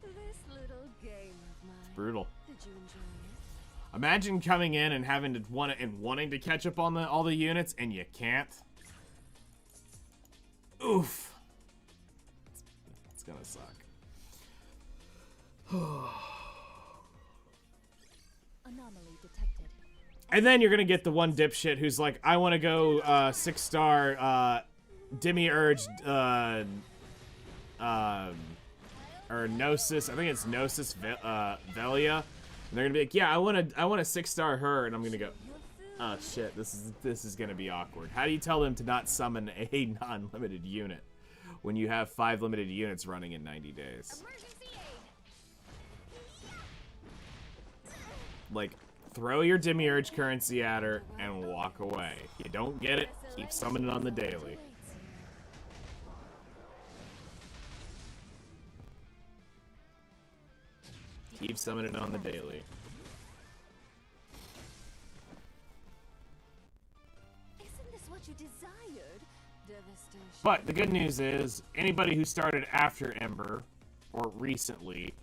This little game of mine. Brutal. Did you enjoy it? Imagine coming in and having to wanting to catch up on all the units and you can't. Oof. It's gonna suck. Anomaly detected. And then you're gonna get the one dipshit who's like, I want to go 6-star Demiurge or Gnosis. I think it's Gnosis Velia. And they're gonna be like, yeah, I want a 6-star her, and I'm gonna go, oh shit, this is gonna be awkward. How do you tell them to not summon a non-limited unit when you have 5 limited units running in 90 days? Emergency aid. Like, throw your Demiurge currency at her and walk away. You don't get it, keep summoning on the daily. Keep summoning on the daily. Isn't this what you desired? Devastation. But the good news is, anybody who started after Ember, or recently,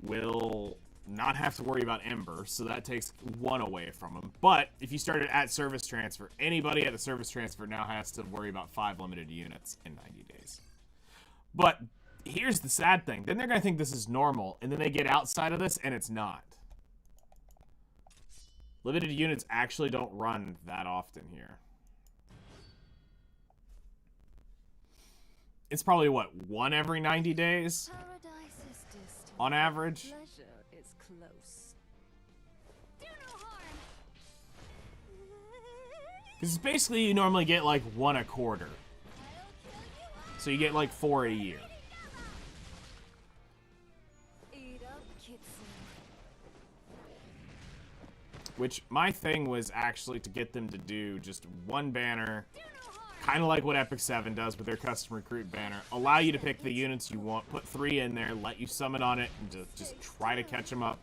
will not have to worry about Ember, so that takes 1 away from them. But if you started at service transfer, anybody at the service transfer now has to worry about 5 limited units in 90 days. But here's the sad thing. Then they're going to think this is normal, and then they get outside of this, and it's not. Limited units actually don't run that often here. It's probably, what, 1 every 90 days? Paradise is distant. On average? Pleasure is close. Do no harm. Because basically you normally get like 1 a quarter. I'll kill you all. So you get like 4 a year. Eat up, Kitsu. Which my thing was actually to get them to do just 1 banner. Do no harm. Kind of like what Epic 7 does with their custom recruit banner. Allow you to pick the units you want, put 3 in there, let you summon on it, and just try to catch them up.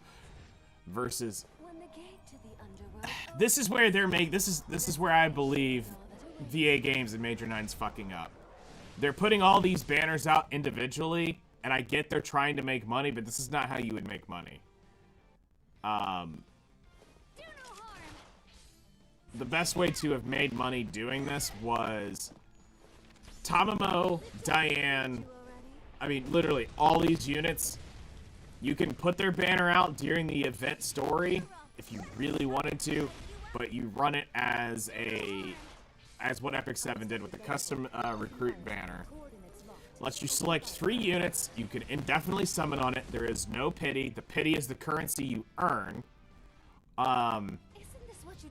Versus, When the gate to the underworld this is where they're this is where I believe VA Games and Major 9's fucking up. They're putting all these banners out individually, and I get they're trying to make money, but this is not how you would make money. Do no harm. the best way to have made money doing this was Tamamo, Diane, I mean, literally all these units, you can put their banner out during the event story if you really wanted to, but you run it as what Epic 7 did with the custom recruit banner. Lets you select 3 units. You can indefinitely summon on it. There is no pity. The pity is the currency you earn.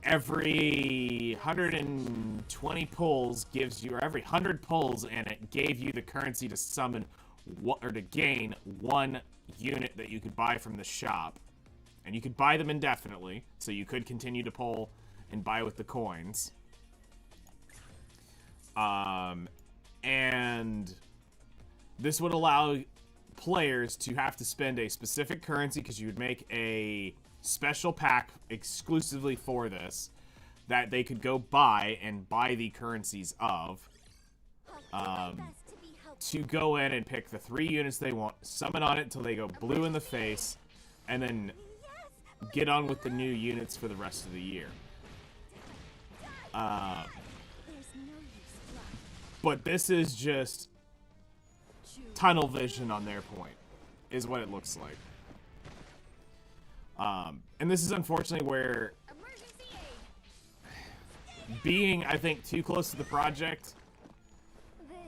Every 120 pulls gives you, or every 100 pulls, and it gave you the currency to summon or to gain 1 unit that you could buy from the shop. And you could buy them indefinitely, so you could continue to pull and buy with the coins. And this would allow players to have to spend a specific currency, because you would make a special pack exclusively for this that they could go buy and buy the currencies of, to go in and pick the 3 units they want, summon on it until they go blue in the face, and then get on with the new units for the rest of the year. But this is just tunnel vision on their point, is what it looks like. And this is unfortunately where being, I think, too close to the project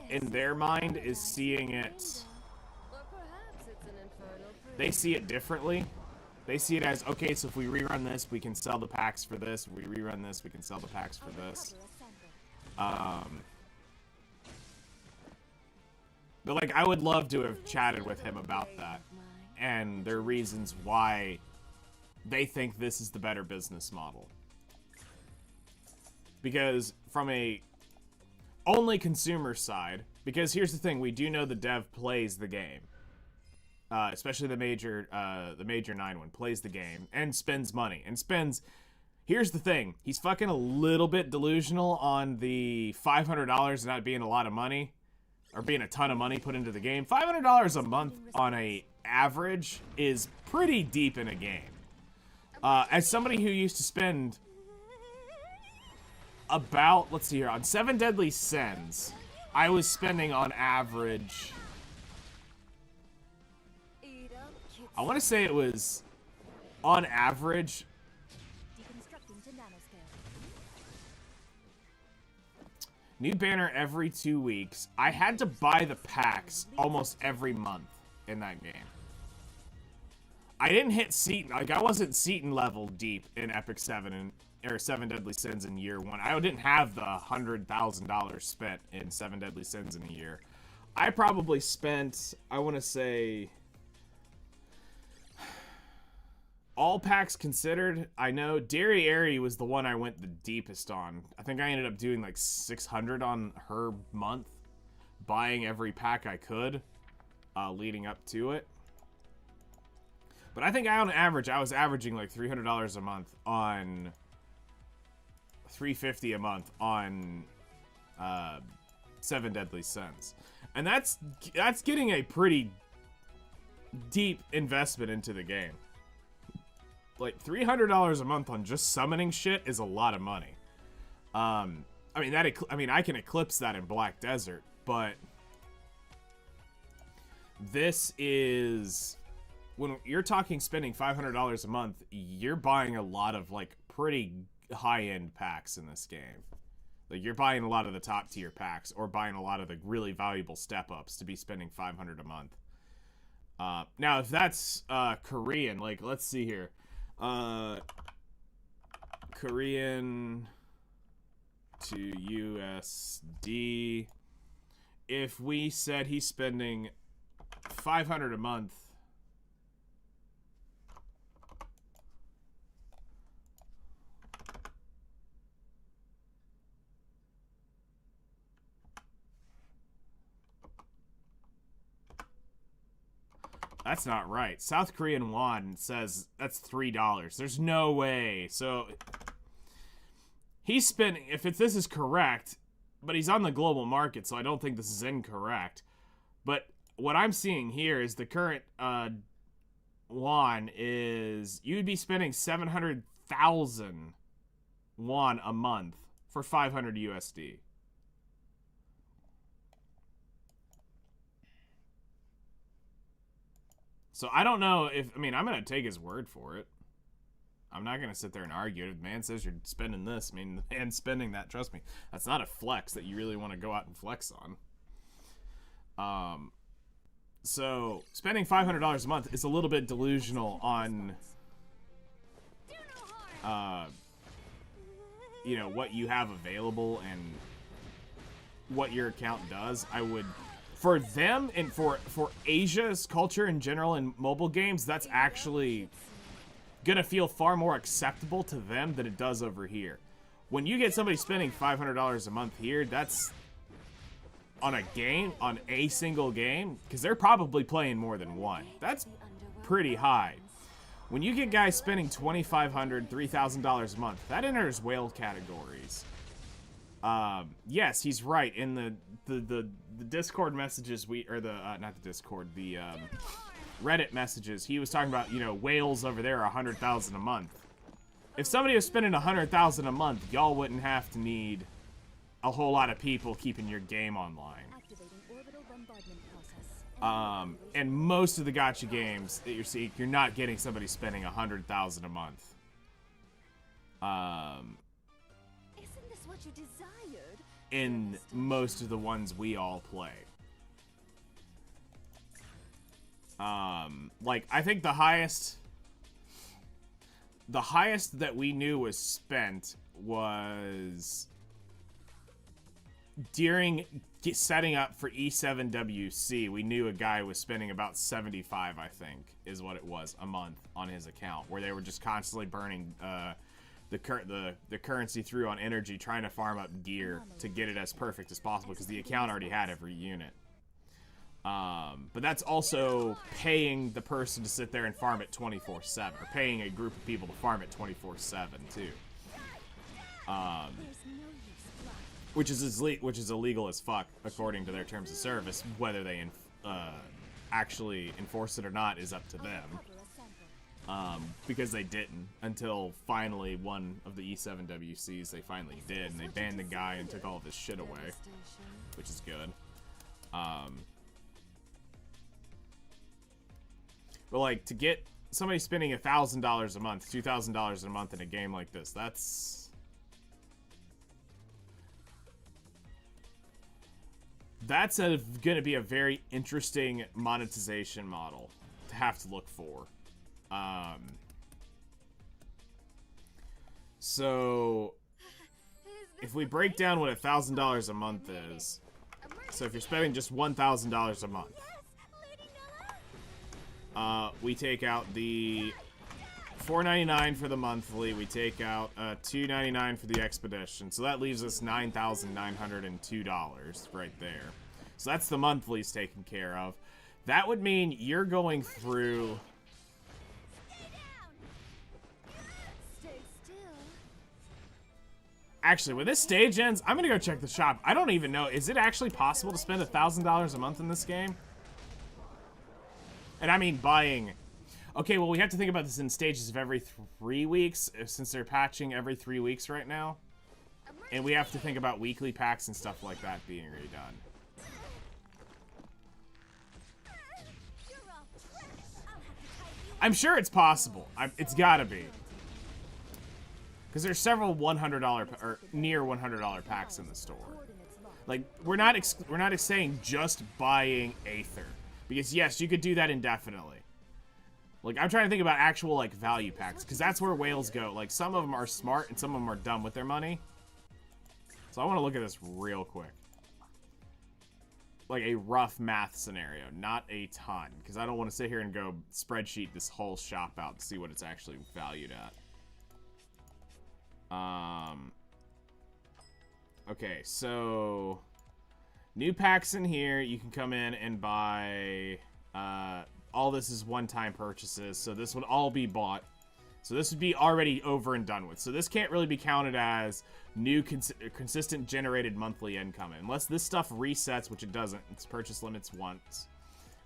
in their mind is seeing it. They see it differently. They see it as, okay, so if we rerun this, we can sell the packs for this. If we rerun this, we can sell the packs for this. But, like, I would love to have chatted with him about that and their reasons why they think this is the better business model. Because from a only consumer side, because here's the thing, we do know the dev plays the game. Especially the Major 9 one plays the game and spends money. And spends, here's the thing, he's fucking a little bit delusional on the $500 not being a lot of money, or being a ton of money put into the game. $500 a month on a average is pretty deep in a game. As somebody who used to spend about, let's see here, on 7 Deadly Sins, I was spending on average, I want to say it was, on average, new banner every 2 weeks. I had to buy the packs almost every month in that game. I didn't hit Seton, like I wasn't Seton level deep in Epic 7 or 7 Deadly Sins in year 1. I didn't have the $100,000 spent in 7 Deadly Sins in a year. I probably spent, I want to say, all packs considered, I know Dairy Airy was the one I went the deepest on. I think I ended up doing like 600 on her month, buying every pack I could, leading up to it. But I think on average, I was averaging like $300 a month on, $350 a month on 7 Deadly Sins. And that's getting a pretty deep investment into the game. Like, $300 a month on just summoning shit is a lot of money. I mean, I can eclipse that in Black Desert, but this is, when you're talking spending $500 a month, you're buying a lot of, like, pretty high-end packs in this game. Like, you're buying a lot of the top-tier packs, or buying a lot of the really valuable step-ups to be spending $500 a month. Now, if that's Korean, like, let's see here. Korean to USD. If we said he's spending $500 a month, that's not right. South Korean won says that's $3. There's no way. So he's spending, if this is correct, but he's on the global market, so I don't think this is incorrect. But what I'm seeing here is the current won is, you'd be spending 700,000 won a month for 500 USD. So I don't know if, I mean, I'm going to take his word for it. I'm not going to sit there and argue. If the man says you're spending this, I mean, the man's spending that, trust me. That's not a flex that you really want to go out and flex on. So spending $500 a month is a little bit delusional on, you know, what you have available and what your account does. I would, for them and for Asia's culture in general in mobile games, that's actually gonna feel far more acceptable to them than it does over here. When you get somebody spending $500 a month here, that's on a game, on a single game, because they're probably playing more than one. That's pretty high. When you get guys spending $2,500, $3,000 a month, that enters whale categories. Yes, he's right. In the Discord messages, not the Discord, the Reddit messages, he was talking about, you know, whales over there are $100,000 a month. If somebody was spending $100,000 a month, y'all wouldn't have to need a whole lot of people keeping your game online. And most of the gacha games that you're seeing, you're not getting somebody spending $100,000 a month. Isn't this what you desired? In most of the ones we all play. Like, I think the highest that we knew was spent was during setting up for E7WC. We knew a guy was spending about 75, I think, is what it was, a month on his account, where they were just constantly burning the currency through on energy, trying to farm up gear to get it as perfect as possible, because the account already had every unit. But that's also paying the person to sit there and farm it 24/7, or paying a group of people to farm it 24/7 too. Which is illegal as fuck according to their terms of service. Whether they actually enforce it or not is up to them. Because they didn't until finally one of the E7WCs they finally did, and they banned the guy and took all of his shit away, which is good. But like, to get somebody spending $1,000 a month, $2,000 a month in a game like this, that's going to be a very interesting monetization model to have to look for. So if we break down what $1,000 a month is, so if you're spending just $1,000 a month, we take out the $4.99 for the monthly, we take out $2.99 for the expedition, so that leaves us $9,902 right there. So that's the monthlies taken care of. That would mean you're going through... Actually, when this stage ends, I'm gonna go check the shop. I don't even know, is it actually possible to spend $1,000 a month in this game? And I mean buying... Okay, well, we have to think about this in stages of every 3 weeks, since they're patching every 3 weeks right now. And we have to think about weekly packs and stuff like that being redone. I'm sure it's possible. It's gotta be. Because there's several $100 or near $100 packs in the store. Like, we're not saying just buying Aether. Because yes, you could do that indefinitely. Like, I'm trying to think about actual, like, value packs, because that's where whales go. Like, some of them are smart, and some of them are dumb with their money. So I want to look at this real quick. Like, a rough math scenario, not a ton, because I don't want to sit here and go spreadsheet this whole shop out to see what it's actually valued at. Okay, so... New packs in here, you can come in and buy... all this is one-time purchases, so this would all be bought. So this would be already over and done with. So this can't really be counted as new consistent generated monthly income. Unless this stuff resets, which it doesn't. It's purchase limits once.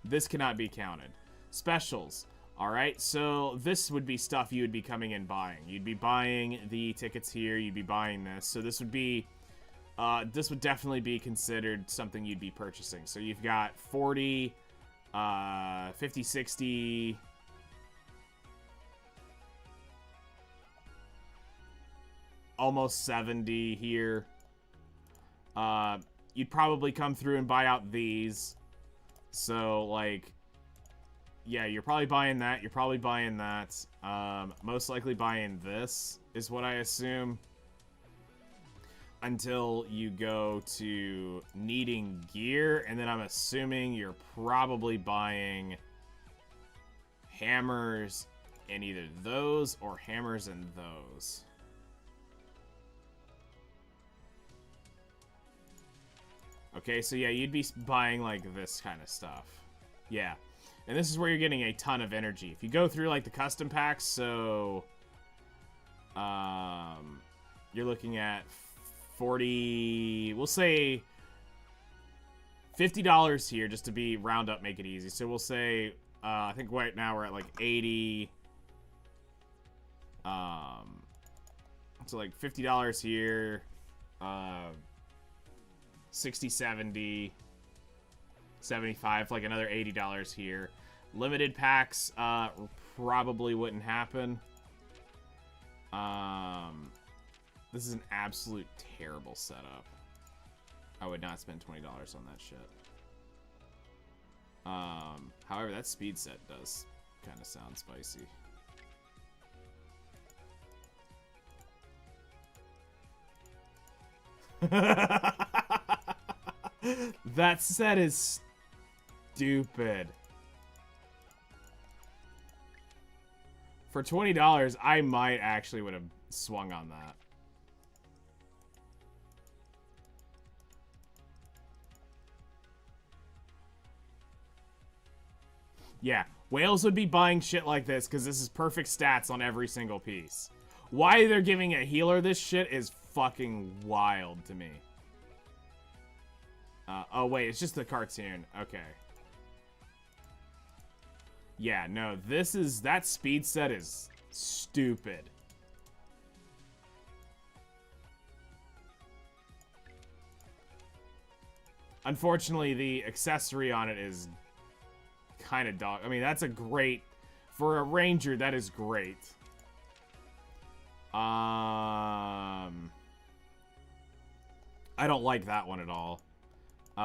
This cannot be counted. Specials. Alright, so this would be stuff you would be coming in buying. You'd be buying the tickets here, you'd be buying this. So this would be, this would definitely be considered something you'd be purchasing. So you've got 40, 50, 60... almost 70 here. You'd probably come through and buy out these. So, like... yeah, you're probably buying that. You're probably buying that. Most likely buying this is what I assume. Until you go to needing gear. And then I'm assuming you're probably buying hammers in either those or hammers in those. Okay, so yeah, you'd be buying like this kind of stuff. Yeah. And this is where you're getting a ton of energy. If you go through, like, the custom packs, so... you're looking at 40... we'll say... $50 here, just to be round up, make it easy. So we'll say... I think right now we're at, like, 80... so, like, $50 here. 60, 70... 75, like another $80 here. Limited packs probably wouldn't happen. This is an absolute terrible setup. I would not spend $20 on that shit. However, that speed set does kind of sound spicy. That set is stupid. For $20, I might actually would have swung on that. Yeah, whales would be buying shit like this because this is perfect stats on every single piece. Why they're giving a healer this shit is fucking wild to me. Oh, wait, it's just the cartoon. Okay. Yeah, no, that speed set is stupid. Unfortunately, the accessory on it is kind of dog. I mean, that's a great... for a ranger, that is great. I don't like that one at all.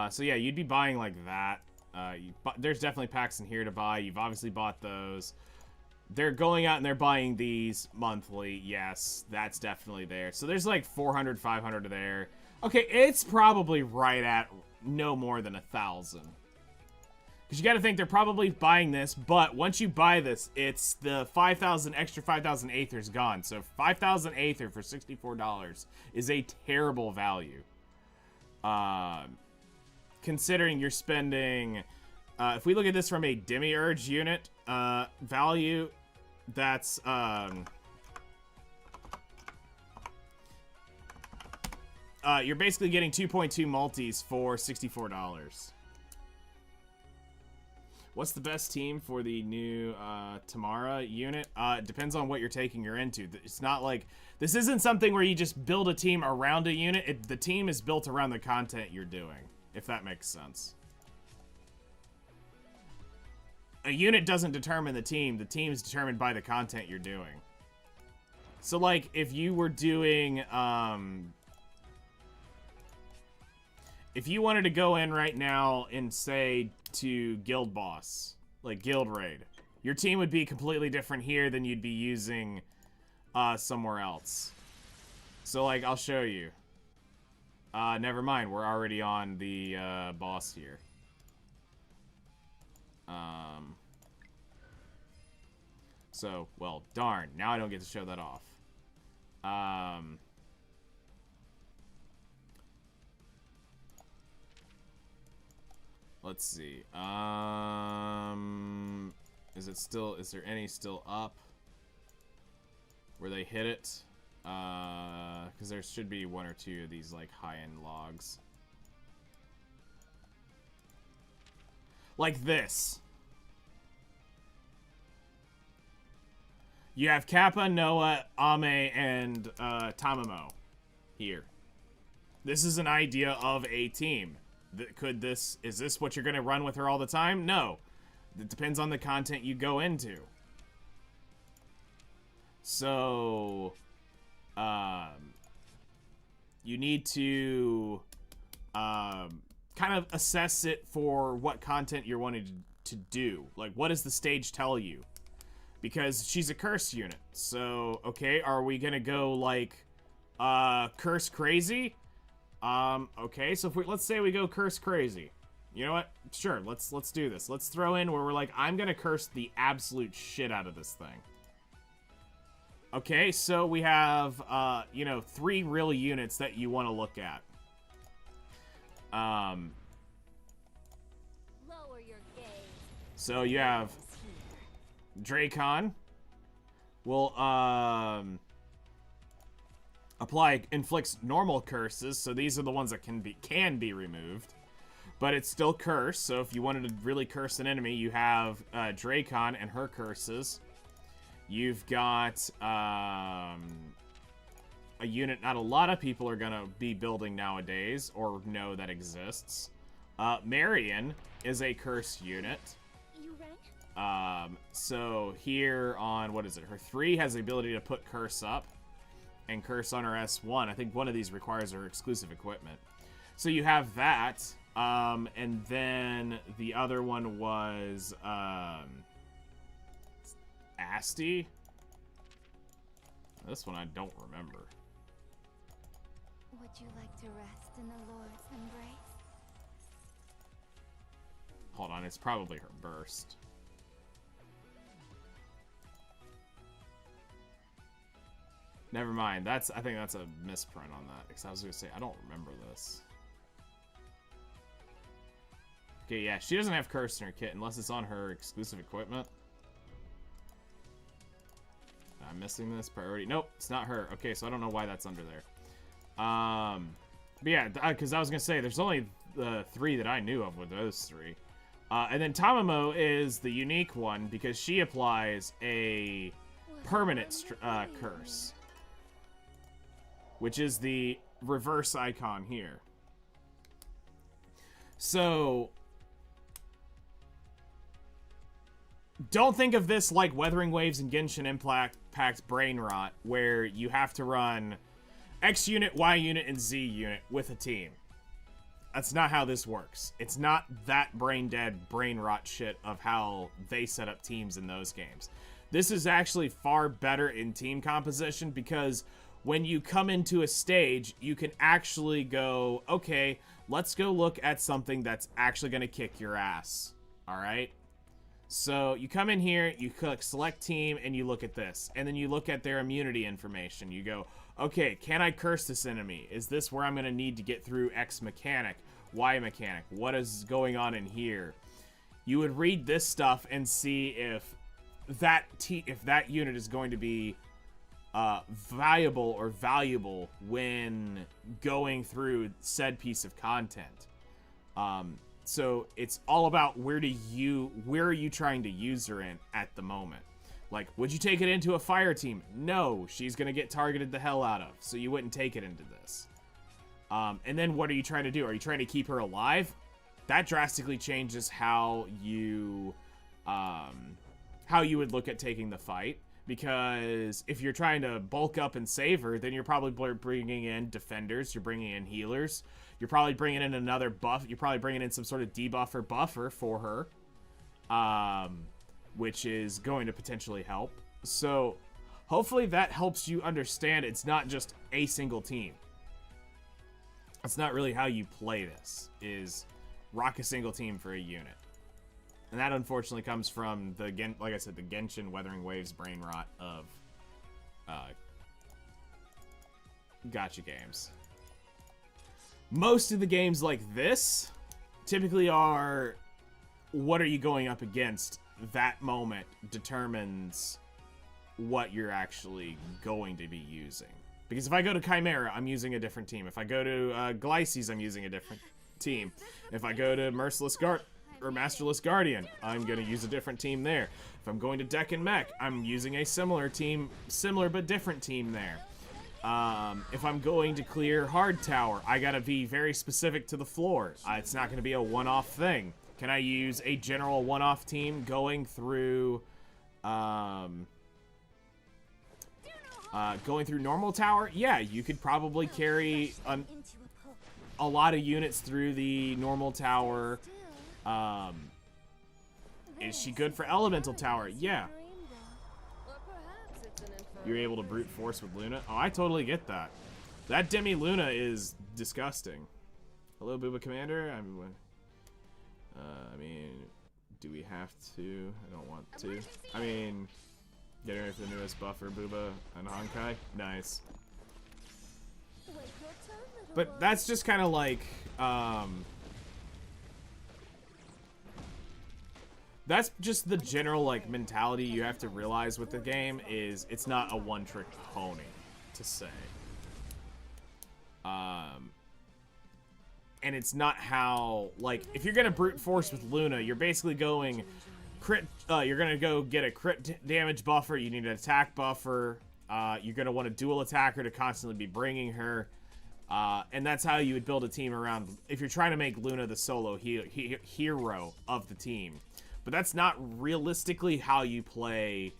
So yeah, you'd be buying like that. There's definitely packs in here to buy. You've obviously bought those. They're going out and they're buying these monthly. Yes, that's definitely there. So there's like 400, 500 there. Okay, it's probably right at no more than 1,000. Because you got to think they're probably buying this, but once you buy this, it's the 5,000 extra 5,000 Aether's gone. So 5,000 Aether for $64 is a terrible value. Considering you're spending, if we look at this from a Demiurge unit value, that's you're basically getting 2.2 multis for $64. What's the best team for the new Tamara unit? It depends on what you're taking her into. It's not like... this isn't something where you just build a team around a unit. The team is built around the content you're doing, if that makes sense. A unit doesn't determine the team. The team is determined by the content you're doing. So, like, if you were doing... if you wanted to go in right now and say to Guild Boss, like Guild Raid, your team would be completely different here than you'd be using somewhere else. So, like, I'll show you. Never mind, we're already on the boss here. So, well, darn, now I don't get to show that off. Let's see. Is there any still up where they hit it? Because there should be one or two of these, like, high-end logs. Like this. You have Kappa, Noah, Ame, and Tamamo here. This is an idea of a team. Is this what you're going to run with her all the time? No. It depends on the content you go into. So, you need to kind of assess it for what content you're wanting to do. Like, what does the stage tell you? Because she's a curse unit. So, okay, are we gonna go like curse crazy? Okay, so if let's say we go curse crazy. You know what? Sure, let's do this. Let's throw in where we're like, I'm gonna curse the absolute shit out of this thing. Okay, so we have you know, 3 real units that you want to look at. Lower your gaze. So you have Dracon will inflicts normal curses, so these are the ones that can be removed, but it's still curse. So if you wanted to really curse an enemy, you have Dracon and her curses. You've got a unit not a lot of people are gonna be building nowadays or know that exists. Marion is a curse unit. You rang? So here on, what is it? Her 3 has the ability to put curse up and curse on her S1. I think one of these requires her exclusive equipment. So you have that. And then the other one was, Asti. This one I don't remember. Would you like to rest in the Lord's embrace? Hold on, it's probably her burst. Never mind. I think that's a misprint on that. Because I was going to say, I don't remember this. Okay, yeah, she doesn't have curse in her kit unless it's on her exclusive equipment. I'm missing this priority. Nope, it's not her. Okay, so I don't know why that's under there. But yeah, because I was going to say, there's only the 3 that I knew of with those 3. And then Tamamo is the unique one because she applies a permanent curse, which is the reverse icon here. So, don't think of this like Weathering Waves and Genshin Impact Brain Rot, where you have to run X unit, Y unit, and Z unit with a team. That's not how this works. It's not that brain dead, brain rot shit of how they set up teams in those games. This is actually far better in team composition because when you come into a stage, you can actually go, okay, let's go look at something that's actually going to kick your ass. All right? So you come in here, you click select team, and you look at this. And then you look at their immunity information. You go, okay, can I curse this enemy? Is this where I'm going to need to get through X mechanic, Y mechanic? What is going on in here? You would read this stuff and see if that unit is going to be viable or valuable when going through said piece of content. So it's all about where are you trying to use her in at the moment. Like, would you take it into a fire team? No, she's gonna get targeted the hell out of, so you wouldn't take it into this. And then what are you trying to do? Are you trying to keep her alive? That drastically changes how you would look at taking the fight. Because if you're trying to bulk up and save her, then you're probably bringing in defenders, you're bringing in healers, you're probably bringing in another buff, you're probably bringing in some sort of debuff or buffer for her, which is going to potentially help. So hopefully that helps you understand it's not just a single team. That's not really how you play this, is rock a single team for a unit. And that unfortunately comes from the, like I said, the Genshin Weathering Waves brain rot of gacha games. Most of the games like this typically are, what are you going up against? That moment determines what you're actually going to be using. Because if I go to Chimera, I'm using a different team. If I go to Glyces, I'm using a different team. If I go to Merciless Guard, or Masterless Guardian, I'm going to use a different team there. If I'm going to Deck and Mech, I'm using a similar team, similar but different team there. If I'm going to clear Hard Tower, I gotta be very specific to the floor. It's not gonna be a one-off thing. Can I use a general one-off team going through, normal tower? Yeah, you could probably carry a lot of units through the normal tower. Is she good for elemental tower? Yeah. You're able to brute force with Luna? Oh, I totally get that. That Demi Luna is disgusting. Hello, Booba Commander. I mean, do we have to? I don't want to. I mean, getting ready for the newest buffer, Booba and Honkai. Nice. But that's just kind of like, that's just the general, like, mentality you have to realize with the game is it's not a one-trick pony, to say. And it's not how, like, if you're gonna brute force with Luna, you're basically going crit, you're gonna go get a crit damage buffer, you need an attack buffer, you're gonna want a dual attacker to constantly be bringing her, and that's how you would build a team around, if you're trying to make Luna the solo hero of the team. But that's not realistically how you play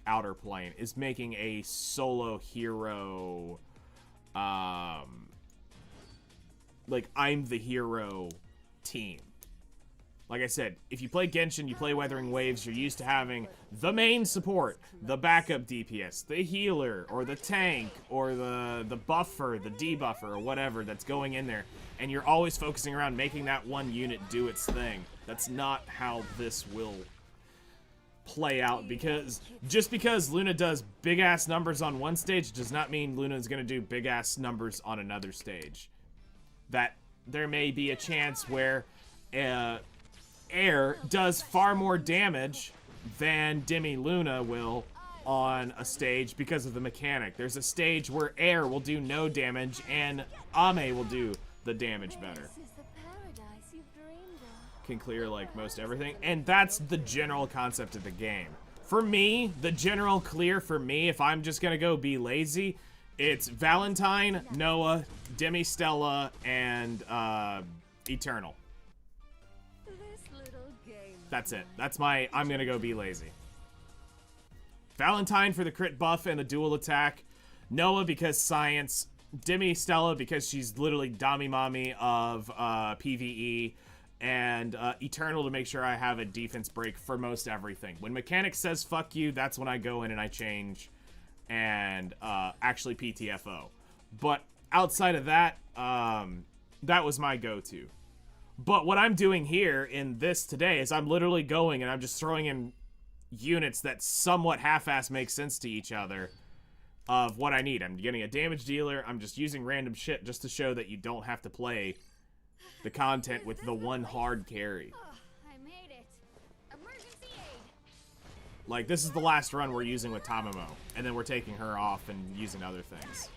Outerplane, is making a solo hero, like, I'm the hero team. Like I said, if you play Genshin, you play Weathering Waves, you're used to having the main support, the backup DPS, the healer, or the tank, or the buffer, the debuffer, or whatever that's going in there. And you're always focusing around making that one unit do its thing. That's not how this will play out, because just because Luna does big-ass numbers on one stage does not mean Luna's gonna do big-ass numbers on another stage. That there may be a chance where Air does far more damage than Demi Luna will on a stage because of the mechanic. There's a stage where Air will do no damage and Ame will do the damage better. Can clear like most everything, and that's the general concept of the game. For me, the general clear for me, if I'm just gonna go be lazy, it's Valentine, Noah, Demi Stella, and Eternal. That's it. That's my I'm gonna go be lazy. Valentine for the crit buff and the dual attack, Noah because science, Demi Stella because she's literally Dami Mommy of PvE, and Eternal to make sure I have a defense break for most everything. When mechanics says fuck you, that's when I go in and I change and actually PTFO. But outside of that, that was my go-to. But what I'm doing here in this today is I'm literally going and I'm just throwing in units that somewhat half-ass make sense to each other of what I need. I'm getting a damage dealer. I'm just using random shit just to show that you don't have to play the content with the one hard carry. I made it. Emergency aid. Like, this is the last run we're using with Tamamo, and then we're taking her off and using other things.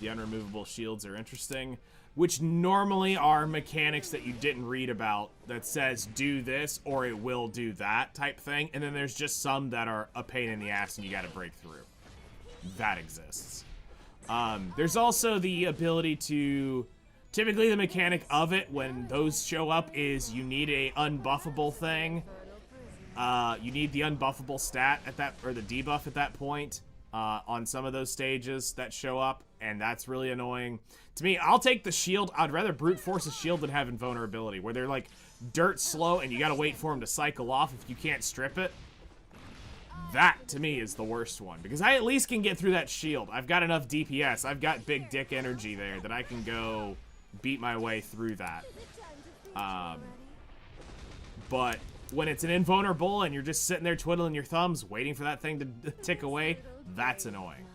The unremovable shields are interesting, which normally are mechanics that you didn't read about that says do this or it will do that type thing, and then there's just some that are a pain in the ass and you gotta break through. That exists. There's also the ability to, typically the mechanic of it when those show up is you need a unbuffable thing. You need the unbuffable stat at that, or the debuff at that point on some of those stages that show up, and that's really annoying. To me, I'll take the shield. I'd rather brute force a shield than have invulnerability, where they're like dirt slow and you gotta wait for them to cycle off if you can't strip it. That, to me, is the worst one, because I at least can get through that shield. I've got enough DPS. I've got big dick energy there that I can go beat my way through that. But when it's an invulnerable and you're just sitting there twiddling your thumbs, waiting for that thing to tick away, that's annoying.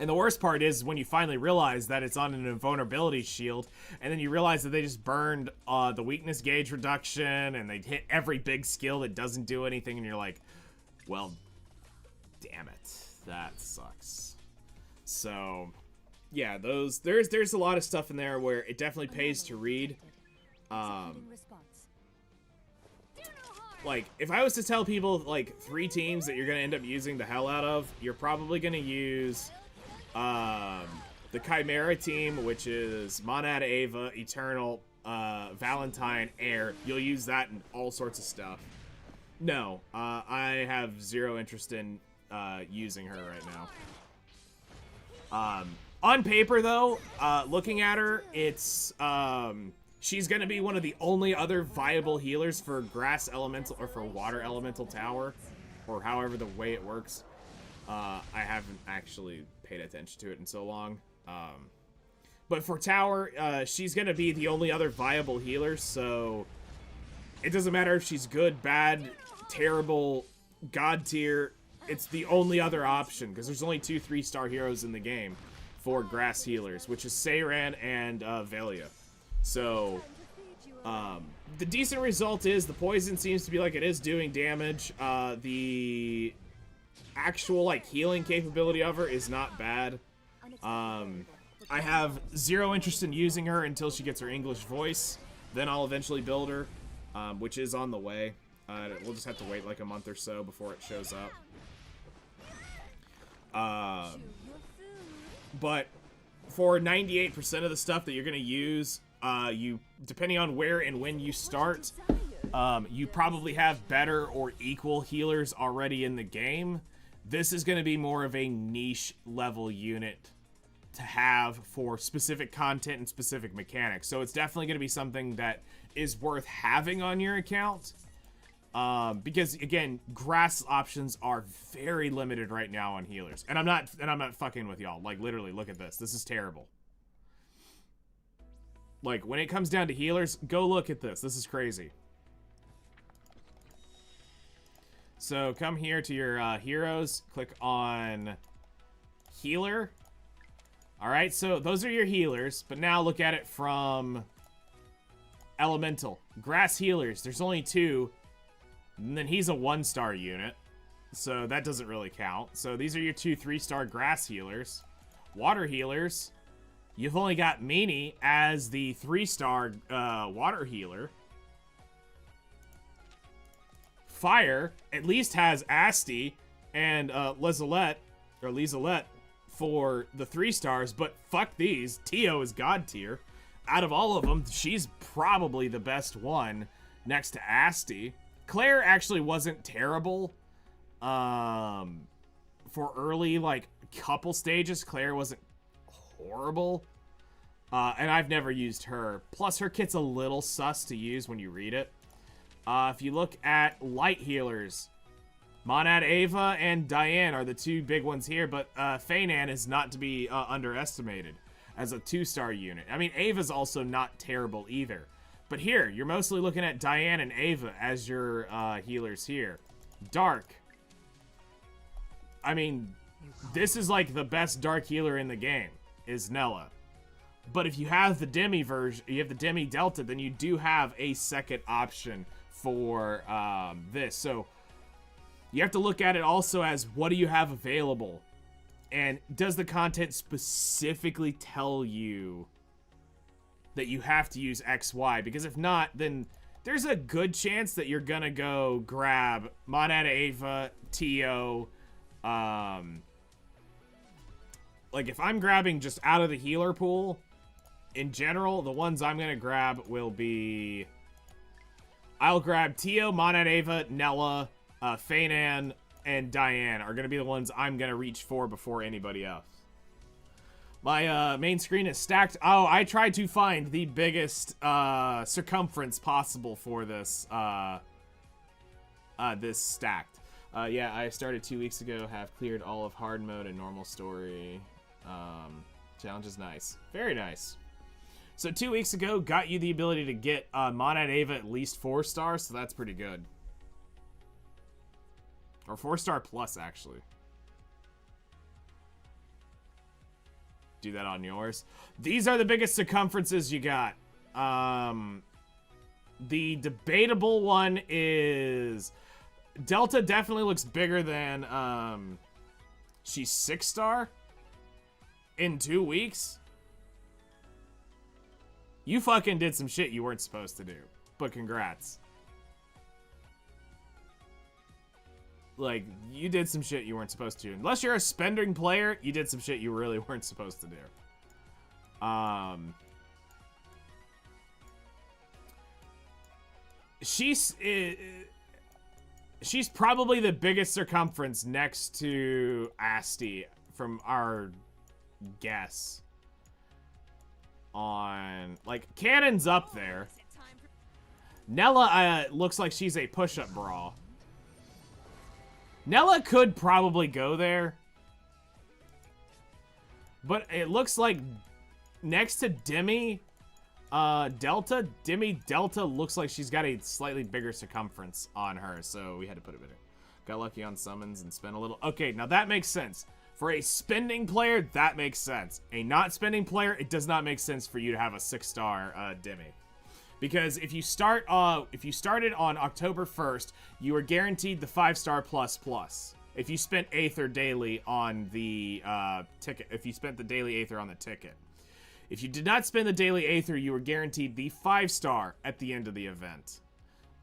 And the worst part is when you finally realize that it's on an invulnerability shield, and then you realize that they just burned the weakness gauge reduction, and they hit every big skill that doesn't do anything, and you're like, well, damn it. That sucks. So, yeah, those there's a lot of stuff in there where it definitely pays to read. Like, if I was to tell people, like, 3 teams that you're going to end up using the hell out of, you're probably going to use, the Chimera team, which is Monad, Ava, Eternal, Valentine, Air. You'll use that in all sorts of stuff. No, I have 0 interest in, using her right now. On paper, though, looking at her, it's, she's going to be one of the only other viable healers for Grass Elemental, or for Water Elemental Tower, or however the way it works. I haven't actually paid attention to it in so long. But for Tower, she's going to be the only other viable healer, so it doesn't matter if she's good, bad, terrible, God tier. It's the only other option, because there's only 2 3-star heroes in the game for Grass healers, which is Seiran and Velia. So, the decent result is the poison seems to be like it is doing damage. The actual, like, healing capability of her is not bad. I have 0 interest in using her until she gets her English voice. Then I'll eventually build her, which is on the way. We'll just have to wait like a month or so before it shows up. But for 98% of the stuff that you're going to use, depending on where and when you start, you probably have better or equal healers already in the game. This is going to be more of a niche level unit to have for specific content and specific mechanics. So it's definitely going to be something that is worth having on your account. Because again, grass options are very limited right now on healers. And I'm not fucking with y'all. Like, literally, look at this. This is terrible. Like, when it comes down to healers, go look at this. This is crazy. So, come here to your heroes. Click on healer. Alright, so those are your healers. But now look at it from elemental. Grass healers. There's only 2. And then he's a 1-star unit. So that doesn't really count. So these are your 2 3-star grass healers. Water healers. You've only got Meanie as the 3-star water healer. Fire at least has Asti and Lizalette for the 3 stars, but fuck these. Tio is God tier. Out of all of them, she's probably the best one next to Asti. Claire actually wasn't terrible. For early, like, couple stages, Claire wasn't horrible. And I've never used her. Plus, her kit's a little sus to use when you read it. If you look at light healers, Monad Ava and Diane are the 2 big ones here, but Feinan is not to be underestimated as a 2-star unit. I mean, Ava's also not terrible either. But here, you're mostly looking at Diane and Ava as your healers here. Dark. I mean, this is like the best dark healer in the game, is Nella. But if you have the Demi version, you have the Demi Delta, then you do have a second option for this. So you have to look at it also as, what do you have available? And does the content specifically tell you that you have to use XY? Because if not, then there's a good chance that you're gonna go grab Monad Ava, Tio. Like, if I'm grabbing just out of the healer pool, in general, the ones I'm gonna grab will be, I'll grab Tio, Monad Ava, Nella, Feinan, and Diane are gonna be the ones I'm gonna reach for before anybody else. My main screen is stacked. Oh, I tried to find the biggest circumference possible for this this stacked. Yeah, I started 2 weeks ago, have cleared all of hard mode and normal story. Challenge is nice. Very nice. So 2 weeks ago, got you the ability to get Monad Ava at least 4 stars, so that's pretty good. Or 4-star plus, actually. Do that on yours. These are the biggest circumferences you got. The debatable one is Delta definitely looks bigger than she's 6-star. in 2 weeks? You fucking did some shit you weren't supposed to do. But congrats. Like, you did some shit you weren't supposed to. Unless you're a spending player, you did some shit you really weren't supposed to do. She's probably the biggest circumference next to Asti from our guess. On, like, Cannon's up there. Nella looks like she's a push-up bra. Nella could probably go there. But it looks like next to Demi Delta looks like she's got a slightly bigger circumference on her, so we had to put it in. Got lucky on summons and spent a little. Okay, now that makes sense. For a spending player, that makes sense. A not spending player, it does not make sense for you to have a 6-star Demi. Because if you started on October 1st, you were guaranteed the 5-star plus. If you spent Aether daily on the ticket, if you spent the daily Aether on the ticket. If you did not spend the daily Aether, you were guaranteed the 5-star at the end of the event.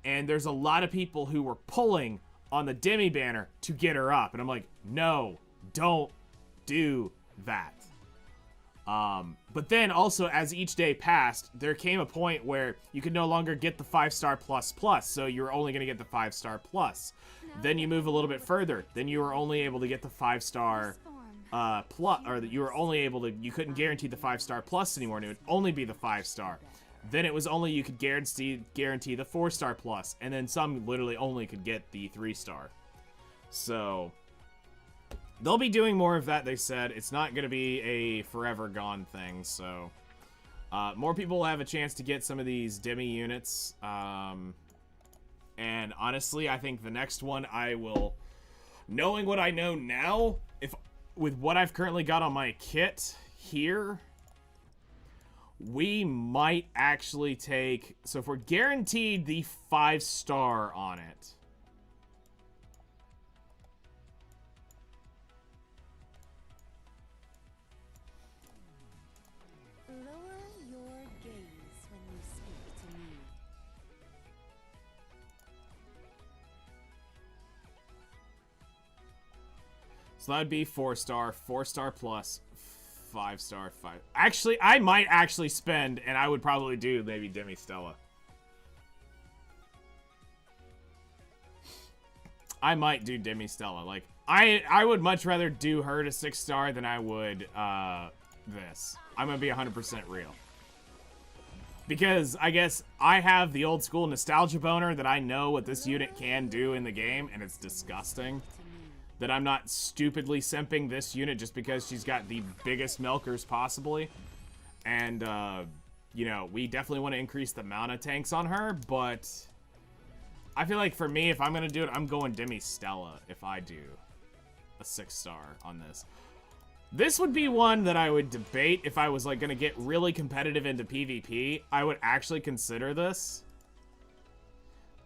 And there's a lot of people who were pulling on the Demi banner to get her up. And I'm like, no, don't do that. But then also, as each day passed, there came a point where you could no longer get the 5-star plus, so you're only going to get the 5-star plus. Then you move a little bit further. Then you were only able to get the 5-star plus, or that you were only able to, you couldn't guarantee the 5-star plus anymore, and it would only be the 5-star. Then it was only you could guarantee the 4-star plus, and then some literally only could get the 3-star. So they'll be doing more of that, they said. It's not going to be a forever gone thing, so more people will have a chance to get some of these Demi units. And honestly, I think the next one I will, knowing what I know now, with what I've currently got on my kit here, we might actually take, so if we're guaranteed the 5-star on it, Lower your gaze when you speak to me. so that'd be 4-star, 4-star plus, 5-star, 5. Actually, I might actually spend, and I would probably do maybe Demi Stella. I might do Demi Stella. Like, I would much rather do her to 6-star than I would this. I'm gonna be 100% real. Because I guess I have the old school nostalgia boner that I know what this unit can do in the game, and it's disgusting that I'm not stupidly simping this unit just because she's got the biggest milkers possibly. And, you know, we definitely want to increase the amount of tanks on her, but I feel like for me, if I'm going to do it, I'm going Demi Stella if I do a 6-star on this. This would be one that I would debate if I was, like, going to get really competitive into PvP. I would actually consider this.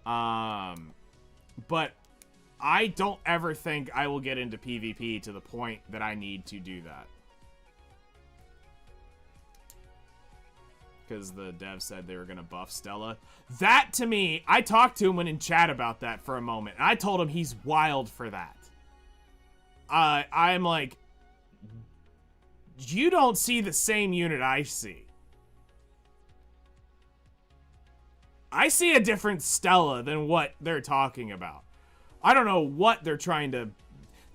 But I don't ever think I will get into PvP to the point that I need to do that. Because the dev said they were going to buff Stella. That, to me, I talked to him in chat about that for a moment. And I told him he's wild for that. I'm like, you don't see the same unit I see. I see a different Stella than what they're talking about. I don't know what they're trying to...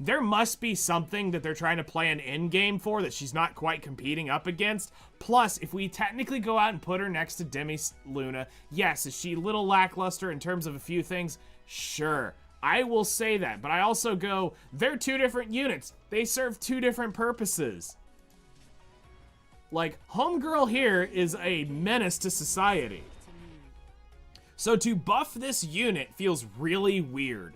There must be something that they're trying to play an end game for that she's not quite competing up against. Plus, if we technically go out and put her next to Demi Luna, yes, is she a little lackluster in terms of a few things? Sure, I will say that. But I also go, they're two different units. They serve two different purposes. Like, Homegirl here is a menace to society. So to buff this unit feels really weird.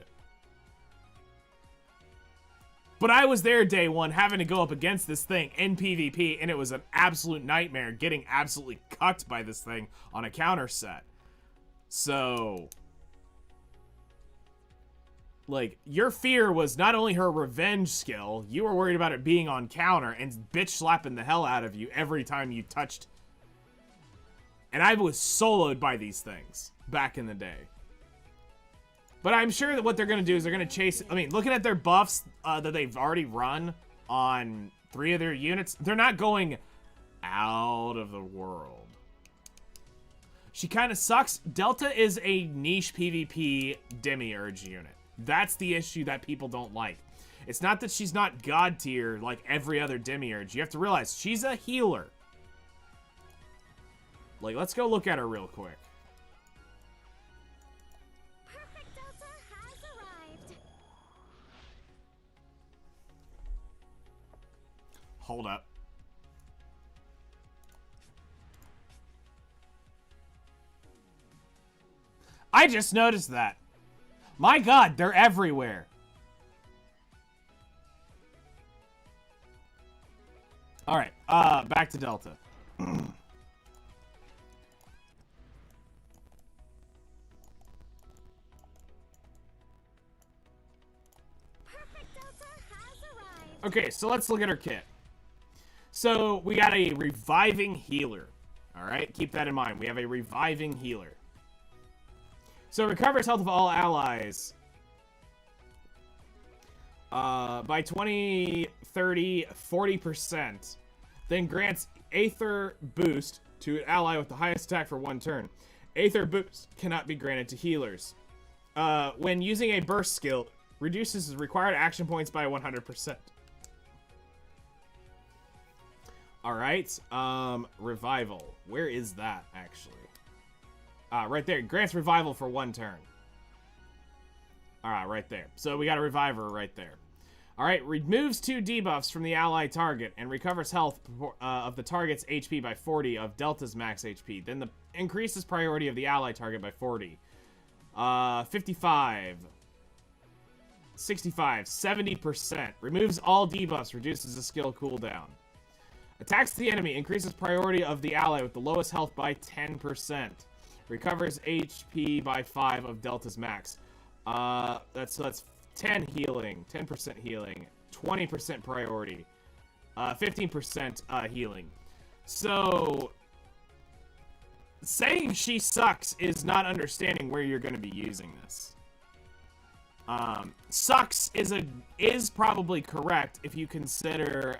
But I was there day one having to go up against this thing in PvP, and it was an absolute nightmare getting absolutely cucked by this thing on a counter set. So Like, your fear was not only her revenge skill, you were worried about it being on counter and bitch slapping the hell out of you every time you touched. And I was soloed by these things back in the day. But I'm sure that what they're going to do is they're going to chase... I mean, looking at their buffs that they've already run on 3 of their units, they're not going out of the world. She kind of sucks. Delta is a niche PvP Demiurge unit. That's the issue that people don't like. It's not that she's not god tier like every other Demiurge. You have to realize she's a healer. Like, let's go look at her real quick. Perfect Delta has arrived. Hold up. I just noticed that. My god, they're everywhere. Alright, back to Delta. Okay, so let's look at her kit. So, we got a reviving healer. Alright, keep that in mind. We have a reviving healer. So, recovers health of all allies. By 20, 30, 40%. Then grants Aether boost to an ally with the highest attack for 1 turn. Aether boost cannot be granted to healers. When using a burst skill, reduces required action points by 100%. Alright, revival. Where is that, actually? Right there. Grants revival for 1 turn. Alright, right there. So we got a reviver right there. Alright, removes 2 debuffs from the ally target and recovers health of the target's HP by 40 of Delta's max HP. Then the increases priority of the ally target by 40. 55. 65. 70%. Removes all debuffs, reduces the skill cooldown. Attacks the enemy, increases priority of the ally with the lowest health by 10%. Recovers HP by 5 of Delta's max. That's 10 healing, 10% healing, 20% priority, 15% healing. So, saying she sucks is not understanding where you're going to be using this. Sucks is probably correct if you consider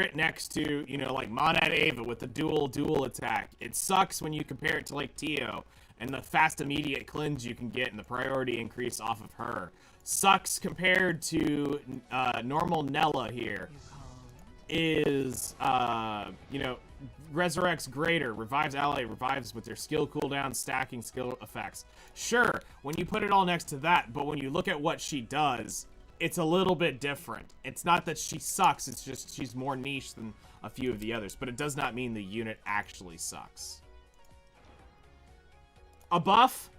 it next to, you know, like Monad Ava with the dual attack. It sucks when you compare it to like Tio and the fast immediate cleanse you can get and the priority increase off of her. Sucks compared to normal Nella here is, you know, resurrects greater, revives ally, revives with their skill cooldown, stacking skill effects. Sure, when you put it all next to that, but when you look at what she does, it's a little bit different. It's not that she sucks, it's just she's more niche than a few of the others, but it does not mean the unit actually sucks. A buff,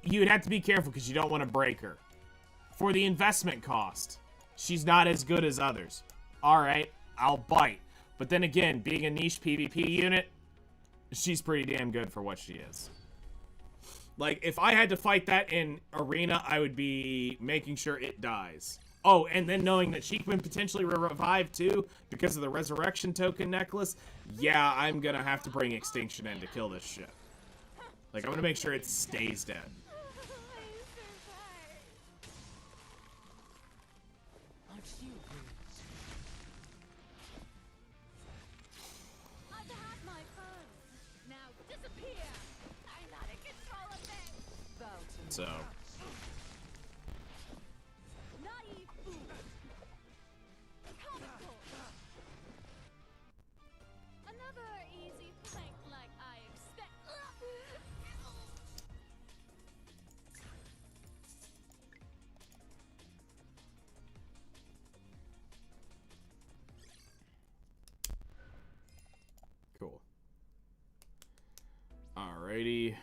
you'd have to be careful because you don't want to break her. For the investment cost, she's not as good as others. Alright, I'll bite. But then again, being a niche PvP unit, she's pretty damn good for what she is. Like, if I had to fight that in Arena, I would be making sure it dies. Oh, and then knowing that she can potentially revive too, because of the Resurrection Token necklace, yeah, I'm gonna have to bring Extinction in to kill this shit. Like, I'm gonna make sure it stays dead. So. Another easy plank like I expect. Cool. Alrighty.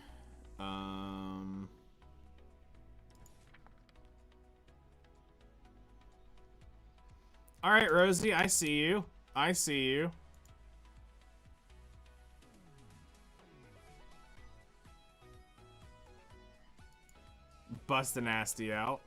Alright, Rosie, I see you. I see you. bust a nasty out.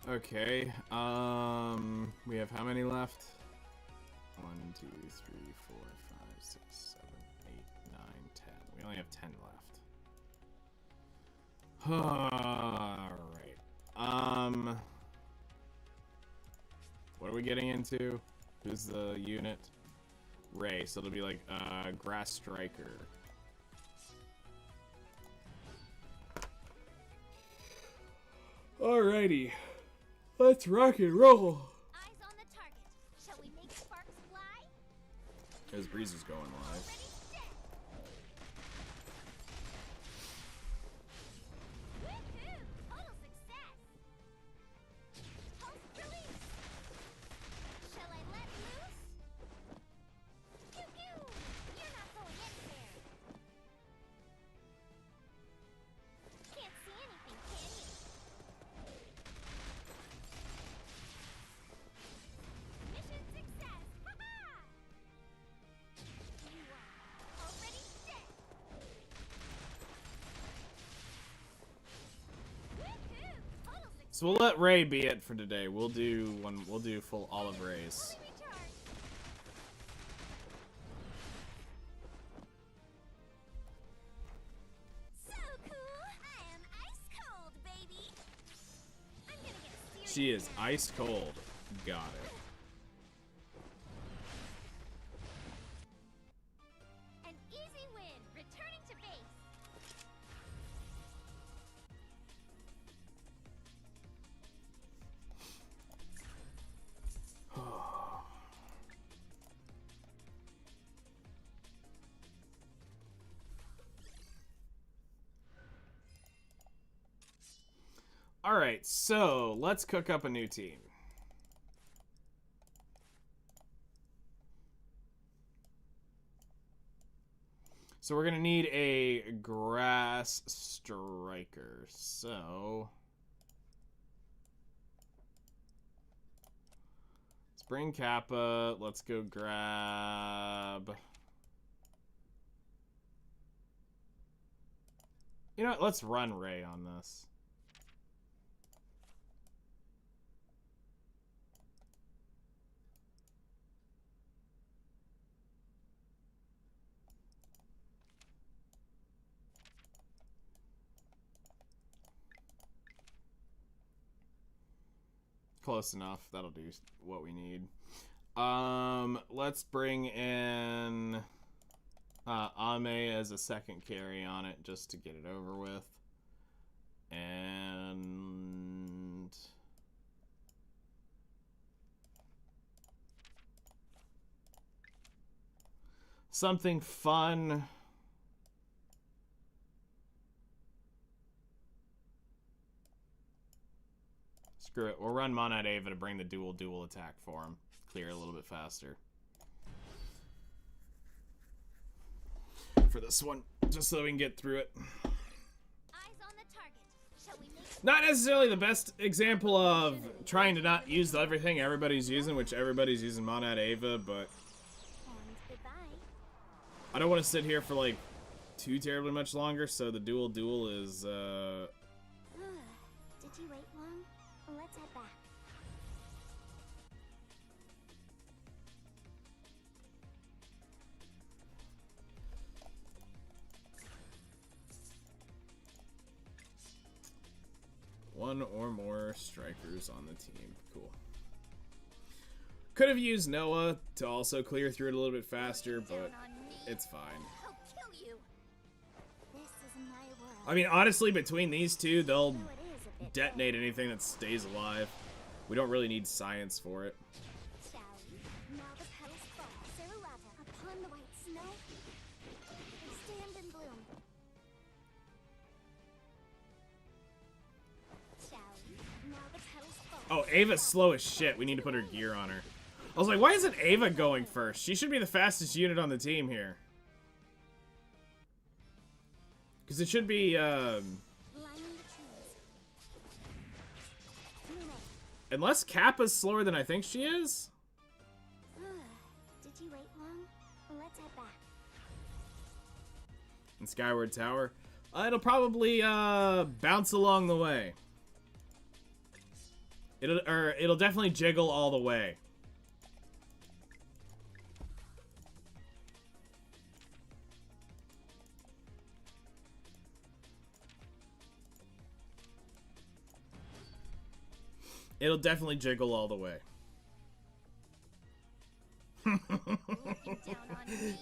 Okay, we have how many left? 1, 2, 3, 4, 5, 6, 7, 8, 9, 10. We only have 10 left. Alright. What are we getting into? Who's the unit? Ray, so it'll be like, Grass Striker. Alrighty. Let's rock and roll. Eyes on the target. Shall we make sparks fly? As Breeze is going live. Ready, set. Woohoo! Total success. Pulse release. Shall I let loose? Pew pew! You're not going anywhere. Can't see anything, can you? Mission success! Ha-ha! You are already set. Woohoo! Total success. So we'll let Ray be it for today. We'll do full olive rays. Fully recharged. So cool! I am ice cold, baby. I'm gonna get serious. She is ice cold. Got it. An easy win, returning to base. Alright, so let's cook up a new team. So we're gonna need a grass striker. So let's bring Kappa. Let's go grab. You know what? Let's run Ray on this. Close enough. That'll do what we need. Let's bring in Ame as a second carry on it just to get it over with. And something fun. Screw it. We'll run Monad Ava to bring the dual attack for him. Clear a little bit faster. For this one, just so we can get through it. Eyes on the target. Shall we make Not necessarily the best example of trying to not use everything everybody's using, which everybody's using Monad Ava, but and goodbye? I don't want to sit here for like too terribly much longer, so the dual is Did you wait long? Let's head back. one or more strikers on the team. Cool. Could have used Noah to also clear through it a little bit faster, but Down on me. it's fine. I'll kill you. This is my world. I mean, honestly, between these two, they'll Though it is a bit detonate anything that stays alive. We don't really need science for it. Shall we? Now the petals fall. Cerulata upon the white snow. They stand in bloom. Shall we? Now the petals fall. Oh, Ava's slow as shit. We need to put her gear on her. I was like, why isn't Ava going first? She should be the fastest unit on the team here. Because it should be, unless Kappa's slower than I think she is? Did you wait long? Let's head back. In Skyward Tower? It'll probably, bounce along the way. It'll definitely jiggle all the way. It'll definitely jiggle all the way.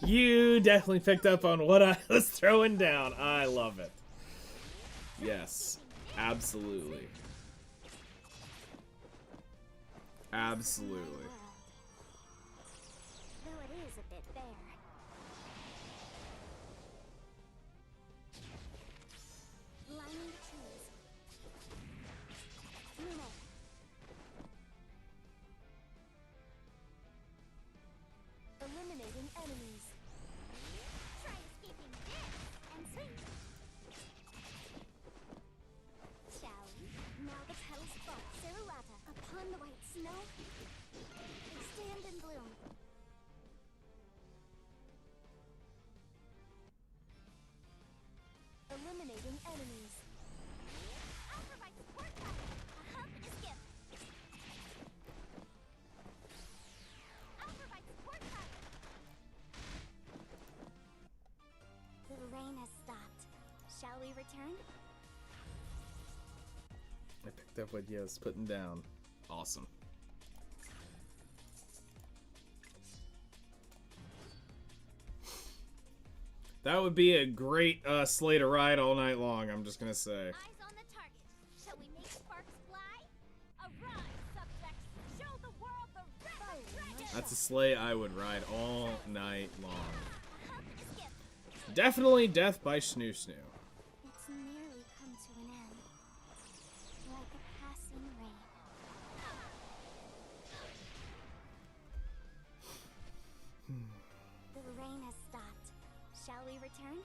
You definitely picked up on what I was throwing down. I love it. Yes, absolutely. Absolutely. Though it is a bit bare. Lining the trees. Eliminating enemies. Try escaping this and swing. Shall we? Now the petals fall. Cerulata. Upon the white snow, they stand in bloom. Eliminating enemies. I'll provide support cover. A hop and a skip. I'll provide support cover. The rain has stopped. Shall we return? I picked up what I was putting down. Awesome. That would be a great sleigh to ride all night long, I'm just gonna say. Eyes on the target. Shall we make sparks fly? Arise, subjects. Show the world the red dragon. That's a sleigh I would ride all night long. A hop and a skip. Definitely Death by Snoo Snoo. It's nearly come to an end. Like a passing rain. The rain has stopped. Shall we return?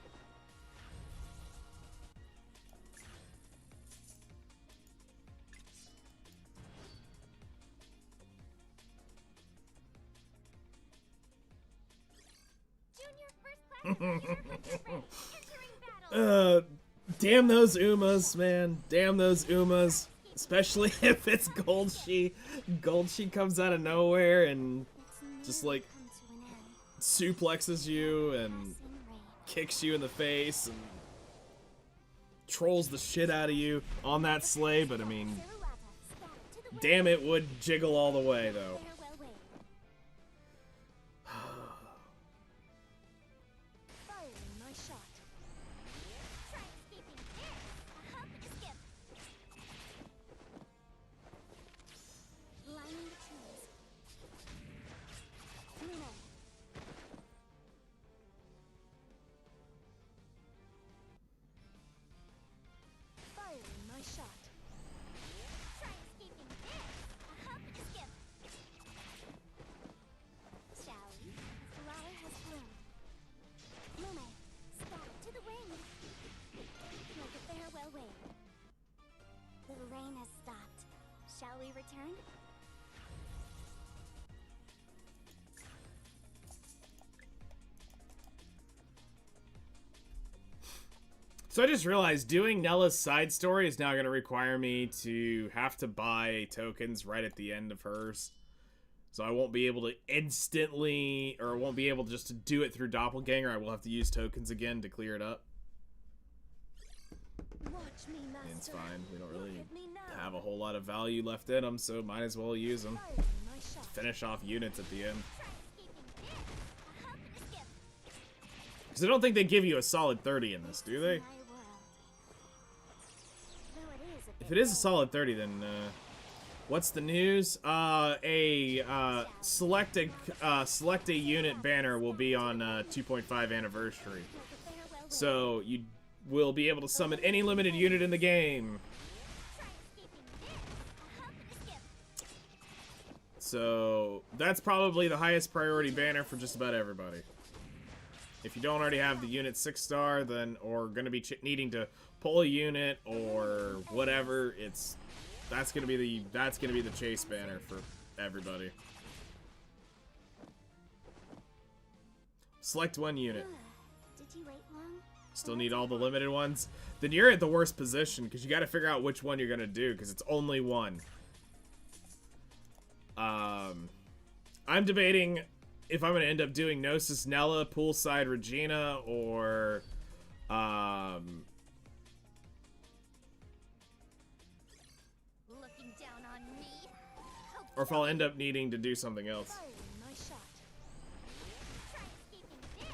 Junior first class computer hunter ready. Entering battle. Damn those Umas, man. Damn those Umas. Especially if it's Goldshi. Goldshi comes out of nowhere and It's just, nearly like, come to an end. suplexes you and Passing rain. kicks you in the face and trolls the shit out of you on that sleigh, but I mean, Cerulata, stab to the wind. damn, it would jiggle all the way, though. Farewell way. Firing my shot. Try escaping this. A hop and a skip. Lining the trees. Luna. Firing my shot. Try escaping this. A hop and a skip. Shall we? The flower has bloomed. Luna, stab to the wind. Like a farewell wave. The rain has stopped. Shall we return? So I just realized doing Nella's side story is now going to require me to have to buy tokens right at the end of hers. So I won't be able to instantly, or won't be able just to do it through Doppelganger. I will have to use tokens again to clear it up. Watch me, master. It's fine. We don't really Look at me now. have a whole lot of value left in them, so might as well use them. Firing my shot. Finish off units at the end. Try escaping this. A hop and a skip. Because I don't think they give you a solid 30 in this, do they? My world. Though it is a If bit it is a bare. solid 30, then what's the news? Select a unit banner will be on 2.5 anniversary. Like a farewell wave. So you will be able to summon any limited unit in the game. Try escaping this. A hop and a skip. So that's probably the highest priority banner for just about everybody. If you don't already have the unit 6-star, then or gonna be needing to pull a unit or whatever, that's gonna be the chase banner for everybody. Select one unit. Did you wait long? Still need all the limited ones? Then you're at the worst position because you got to figure out which one you're gonna do because it's only one. I'm debating if I'm gonna end up doing Gnosis Nella, Poolside Regina, or Looking down on me? or if I'll end up needing to do something else. Firing my shot. Try escaping this.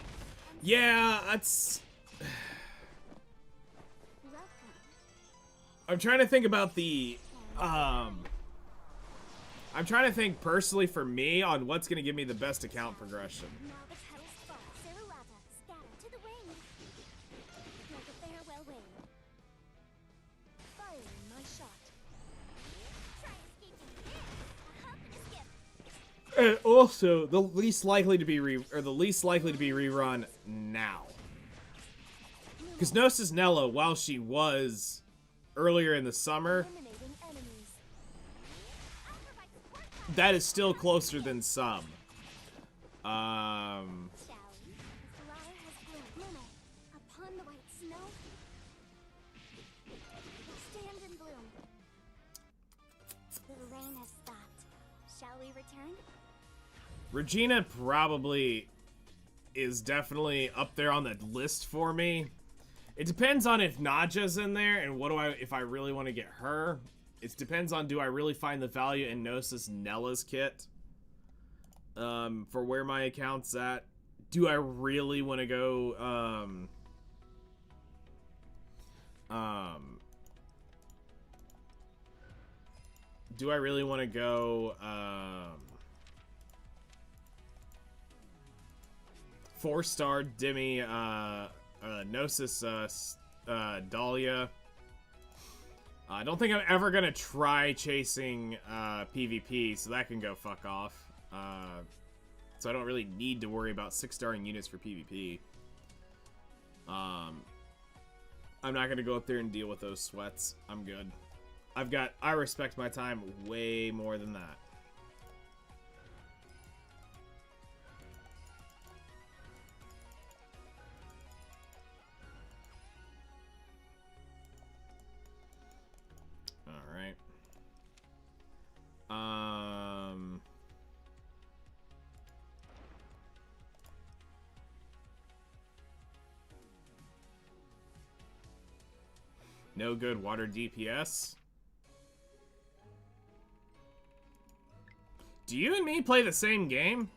Yeah, that's. Welcome. I'm trying to think about the. I'm trying to think personally for me on what's gonna give me the best account progression. Now the petals fall. Cerulata, scatter to the wind. Like a farewell wave. Firing my shot. Try escaping this. A hop and a skip. And also, the least likely to be rerun now. Because Gnosis Nella, while she was earlier in the summer, Eliminating enemies. I'll provide support. that is still closer than some. Shall we? The flower has bloomed. Lume, upon the white snow. Stand in bloom. The rain has stopped. Shall we return? Regina probably is definitely up there on the list for me. It depends on if Nadja's in there and if I really want to get her. It depends on do I really find the value in Gnosis Nella's kit for where my account's at. Do I really want to go do I really want to go 4-star Demi Gnosis Dahlia? I don't think I'm ever gonna try chasing PvP, so that can go fuck off. So I don't really need to worry about 6-starring units for PvP. I'm not gonna go up there and deal with those sweats. I'm good. I respect my time way more than that. Alright. No good water DPS. Do you and me play the same game?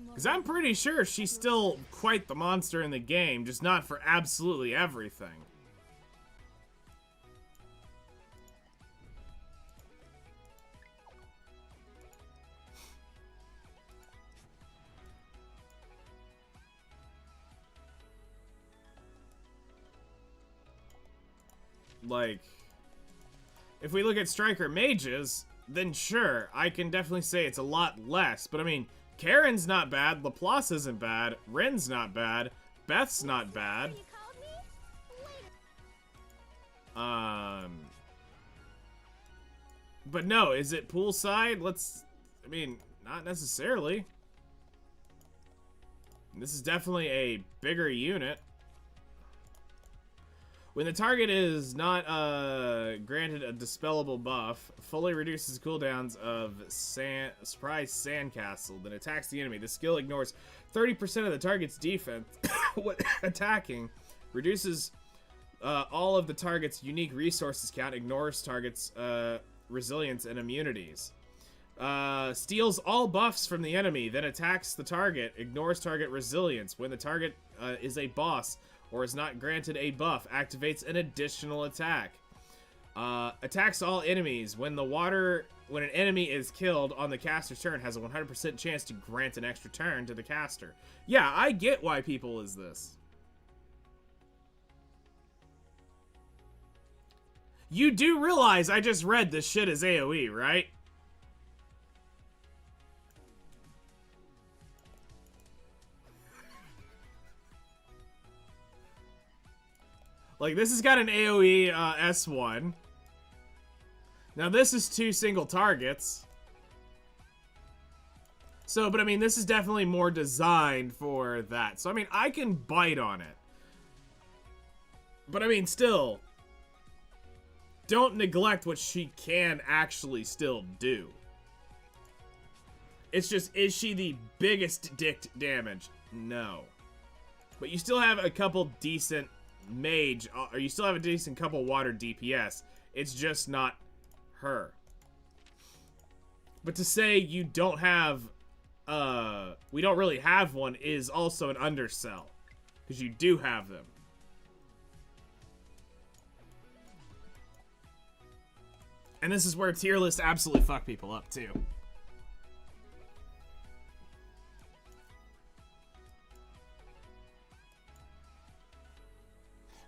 Because I'm pretty sure she's still quite the monster in the game, just not for absolutely everything. Like, if we look at Striker Mages, then sure, I can definitely say it's a lot less. But I mean, Karen's not bad, Laplace isn't bad, Ren's not bad, Beth's not bad. You called me? Later. But no, is it poolside? I mean, not necessarily. This is definitely a bigger unit. When the target is not granted a dispellable buff, fully reduces cooldowns of Surprise Sandcastle, then attacks the enemy. The skill ignores 30% of the target's defense when attacking, reduces all of the target's unique resources count, ignores target's resilience and immunities. Steals all buffs from the enemy, then attacks the target, ignores target resilience. When the target is a boss or is not granted a buff, activates an additional attack. Attacks all enemies. When an enemy is killed on the caster's turn, has a 100% chance to grant an extra turn to the caster. Yeah, I get why people is this. You do realize I just read this shit as AoE, right? Like, this has got an AoE S1. Now, this is 2 single targets. So, but I mean, this is definitely more designed for that. So, I mean, I can bite on it. But I mean, still, don't neglect what she can actually still do. It's just, is she the biggest dicked damage? No. But you still have a couple decent mage, or you still have a decent couple water DPS. It's just not her. But to say you don't have, we don't really have one is also an undersell. Because you do have them. And this is where tier lists absolutely fuck people up, too.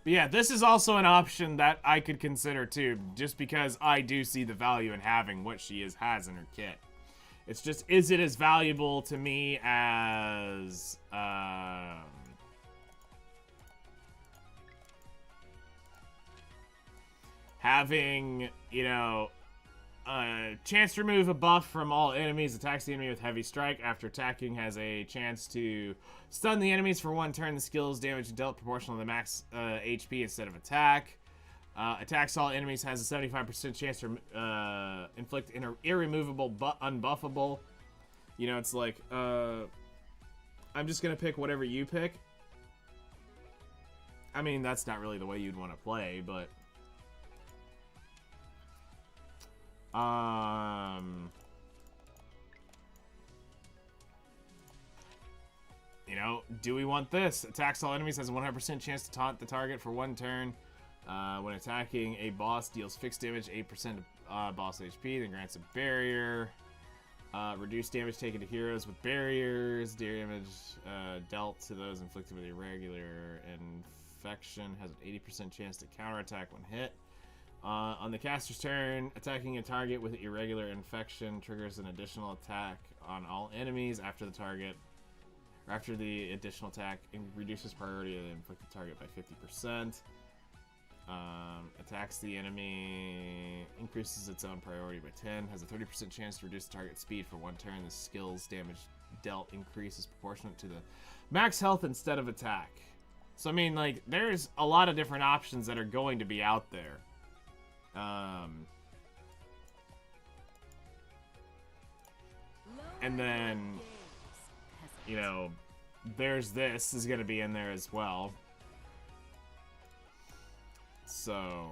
But yeah, this is also an option that I could consider, too, just because I do see the value in having what she has in her kit. It's just, is it as valuable to me as, having, you know, chance to remove a buff from all enemies, attacks the enemy with heavy strike. After attacking, has a chance to stun the enemies for 1 turn. The skill's damage dealt proportional to the max HP instead of attack. Attacks all enemies, has a 75% chance to inflict irremovable but unbuffable. You know, it's like, I'm just gonna pick whatever you pick. I mean, that's not really the way you'd want to play, but you know, do we want this? Attacks all enemies, has a 100% chance to taunt the target for 1 turn. When attacking a boss, deals fixed damage, 8% of boss HP, then grants a barrier. Reduce damage taken to heroes with barriers. Damage dealt to those inflicted with irregular infection, has an 80% chance to counterattack when hit. On the caster's turn, attacking a target with irregular infection triggers an additional attack on all enemies after the target. After the additional attack, it reduces priority of the inflicted target by 50%. Attacks the enemy, increases its own priority by 10. Has a 30% chance to reduce the target speed for 1 turn. The skill's damage dealt increases proportionate to the max health instead of attack. So, I mean, like, there's a lot of different options that are going to be out there. And then, you know, there's this is going to be in there as well. So,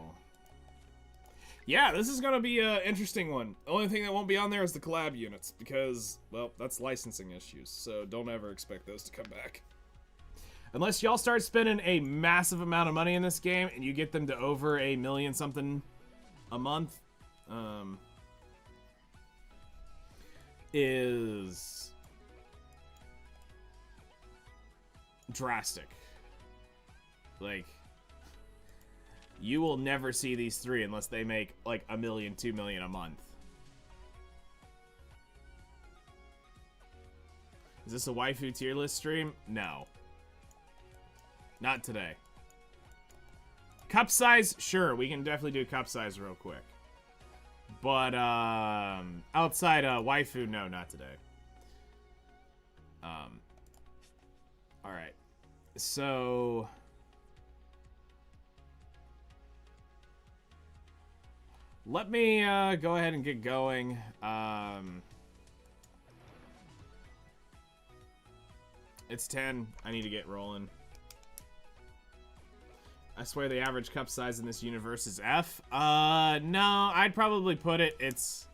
yeah, this is going to be an interesting one. The only thing that won't be on there is the collab units because, well, that's licensing issues. So don't ever expect those to come back. Unless y'all start spending a massive amount of money in this game and you get them to over $1 million something a month, is drastic. Like, you will never see these 3 unless they make like $1 million, $2 million a month. Is this a waifu tier list stream? No. Not today. Cup size? Sure, we can definitely do cup size real quick. But, outside waifu, no, not today. Alright. So, let me, go ahead and get going. It's 10. I need to get rolling. I swear the average cup size in this universe is F. No, I'd probably put it, it's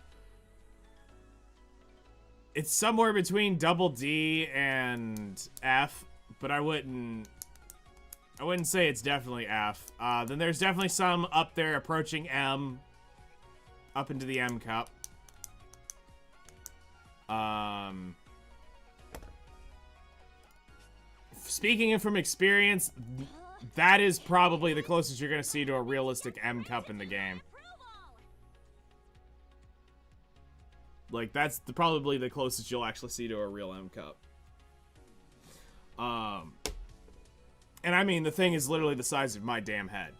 somewhere between double D and F, but I wouldn't I wouldn't say it's definitely F. Then there's definitely some up there approaching M. Up into the M cup. Speaking from experience, that is probably the closest you're going to see to a realistic M cup in the game. Like, that's probably the closest you'll actually see to a real M cup. And I mean, the thing is literally the size of my damn head.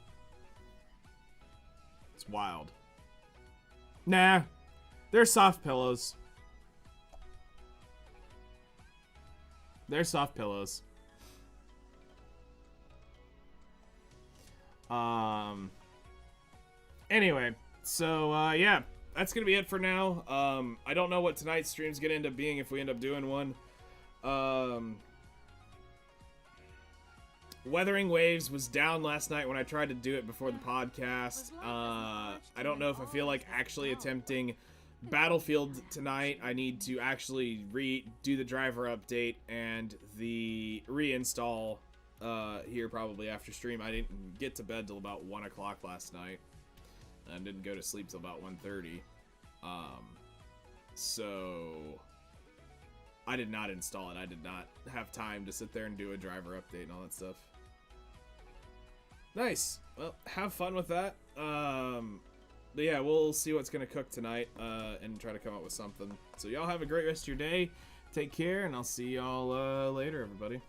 It's wild. Nah, they're soft pillows. They're soft pillows. Anyway, so, yeah, that's gonna be it for now. I don't know what tonight's stream's gonna end up being if we end up doing one. Weathering Waves was down last night when I tried to do it before the podcast. I don't know if I feel like actually attempting Battlefield tonight. I need to actually do the driver update and the reinstall here probably after stream. I didn't get to bed till about 1 o'clock last night. And didn't go to sleep till about 1:30. So I did not install it. I did not have time to sit there and do a driver update and all that stuff. Nice. Well, have fun with that. But yeah, we'll see what's gonna cook tonight and try to come up with something. So y'all have a great rest of your day. Take care, and I'll see y'all later, everybody.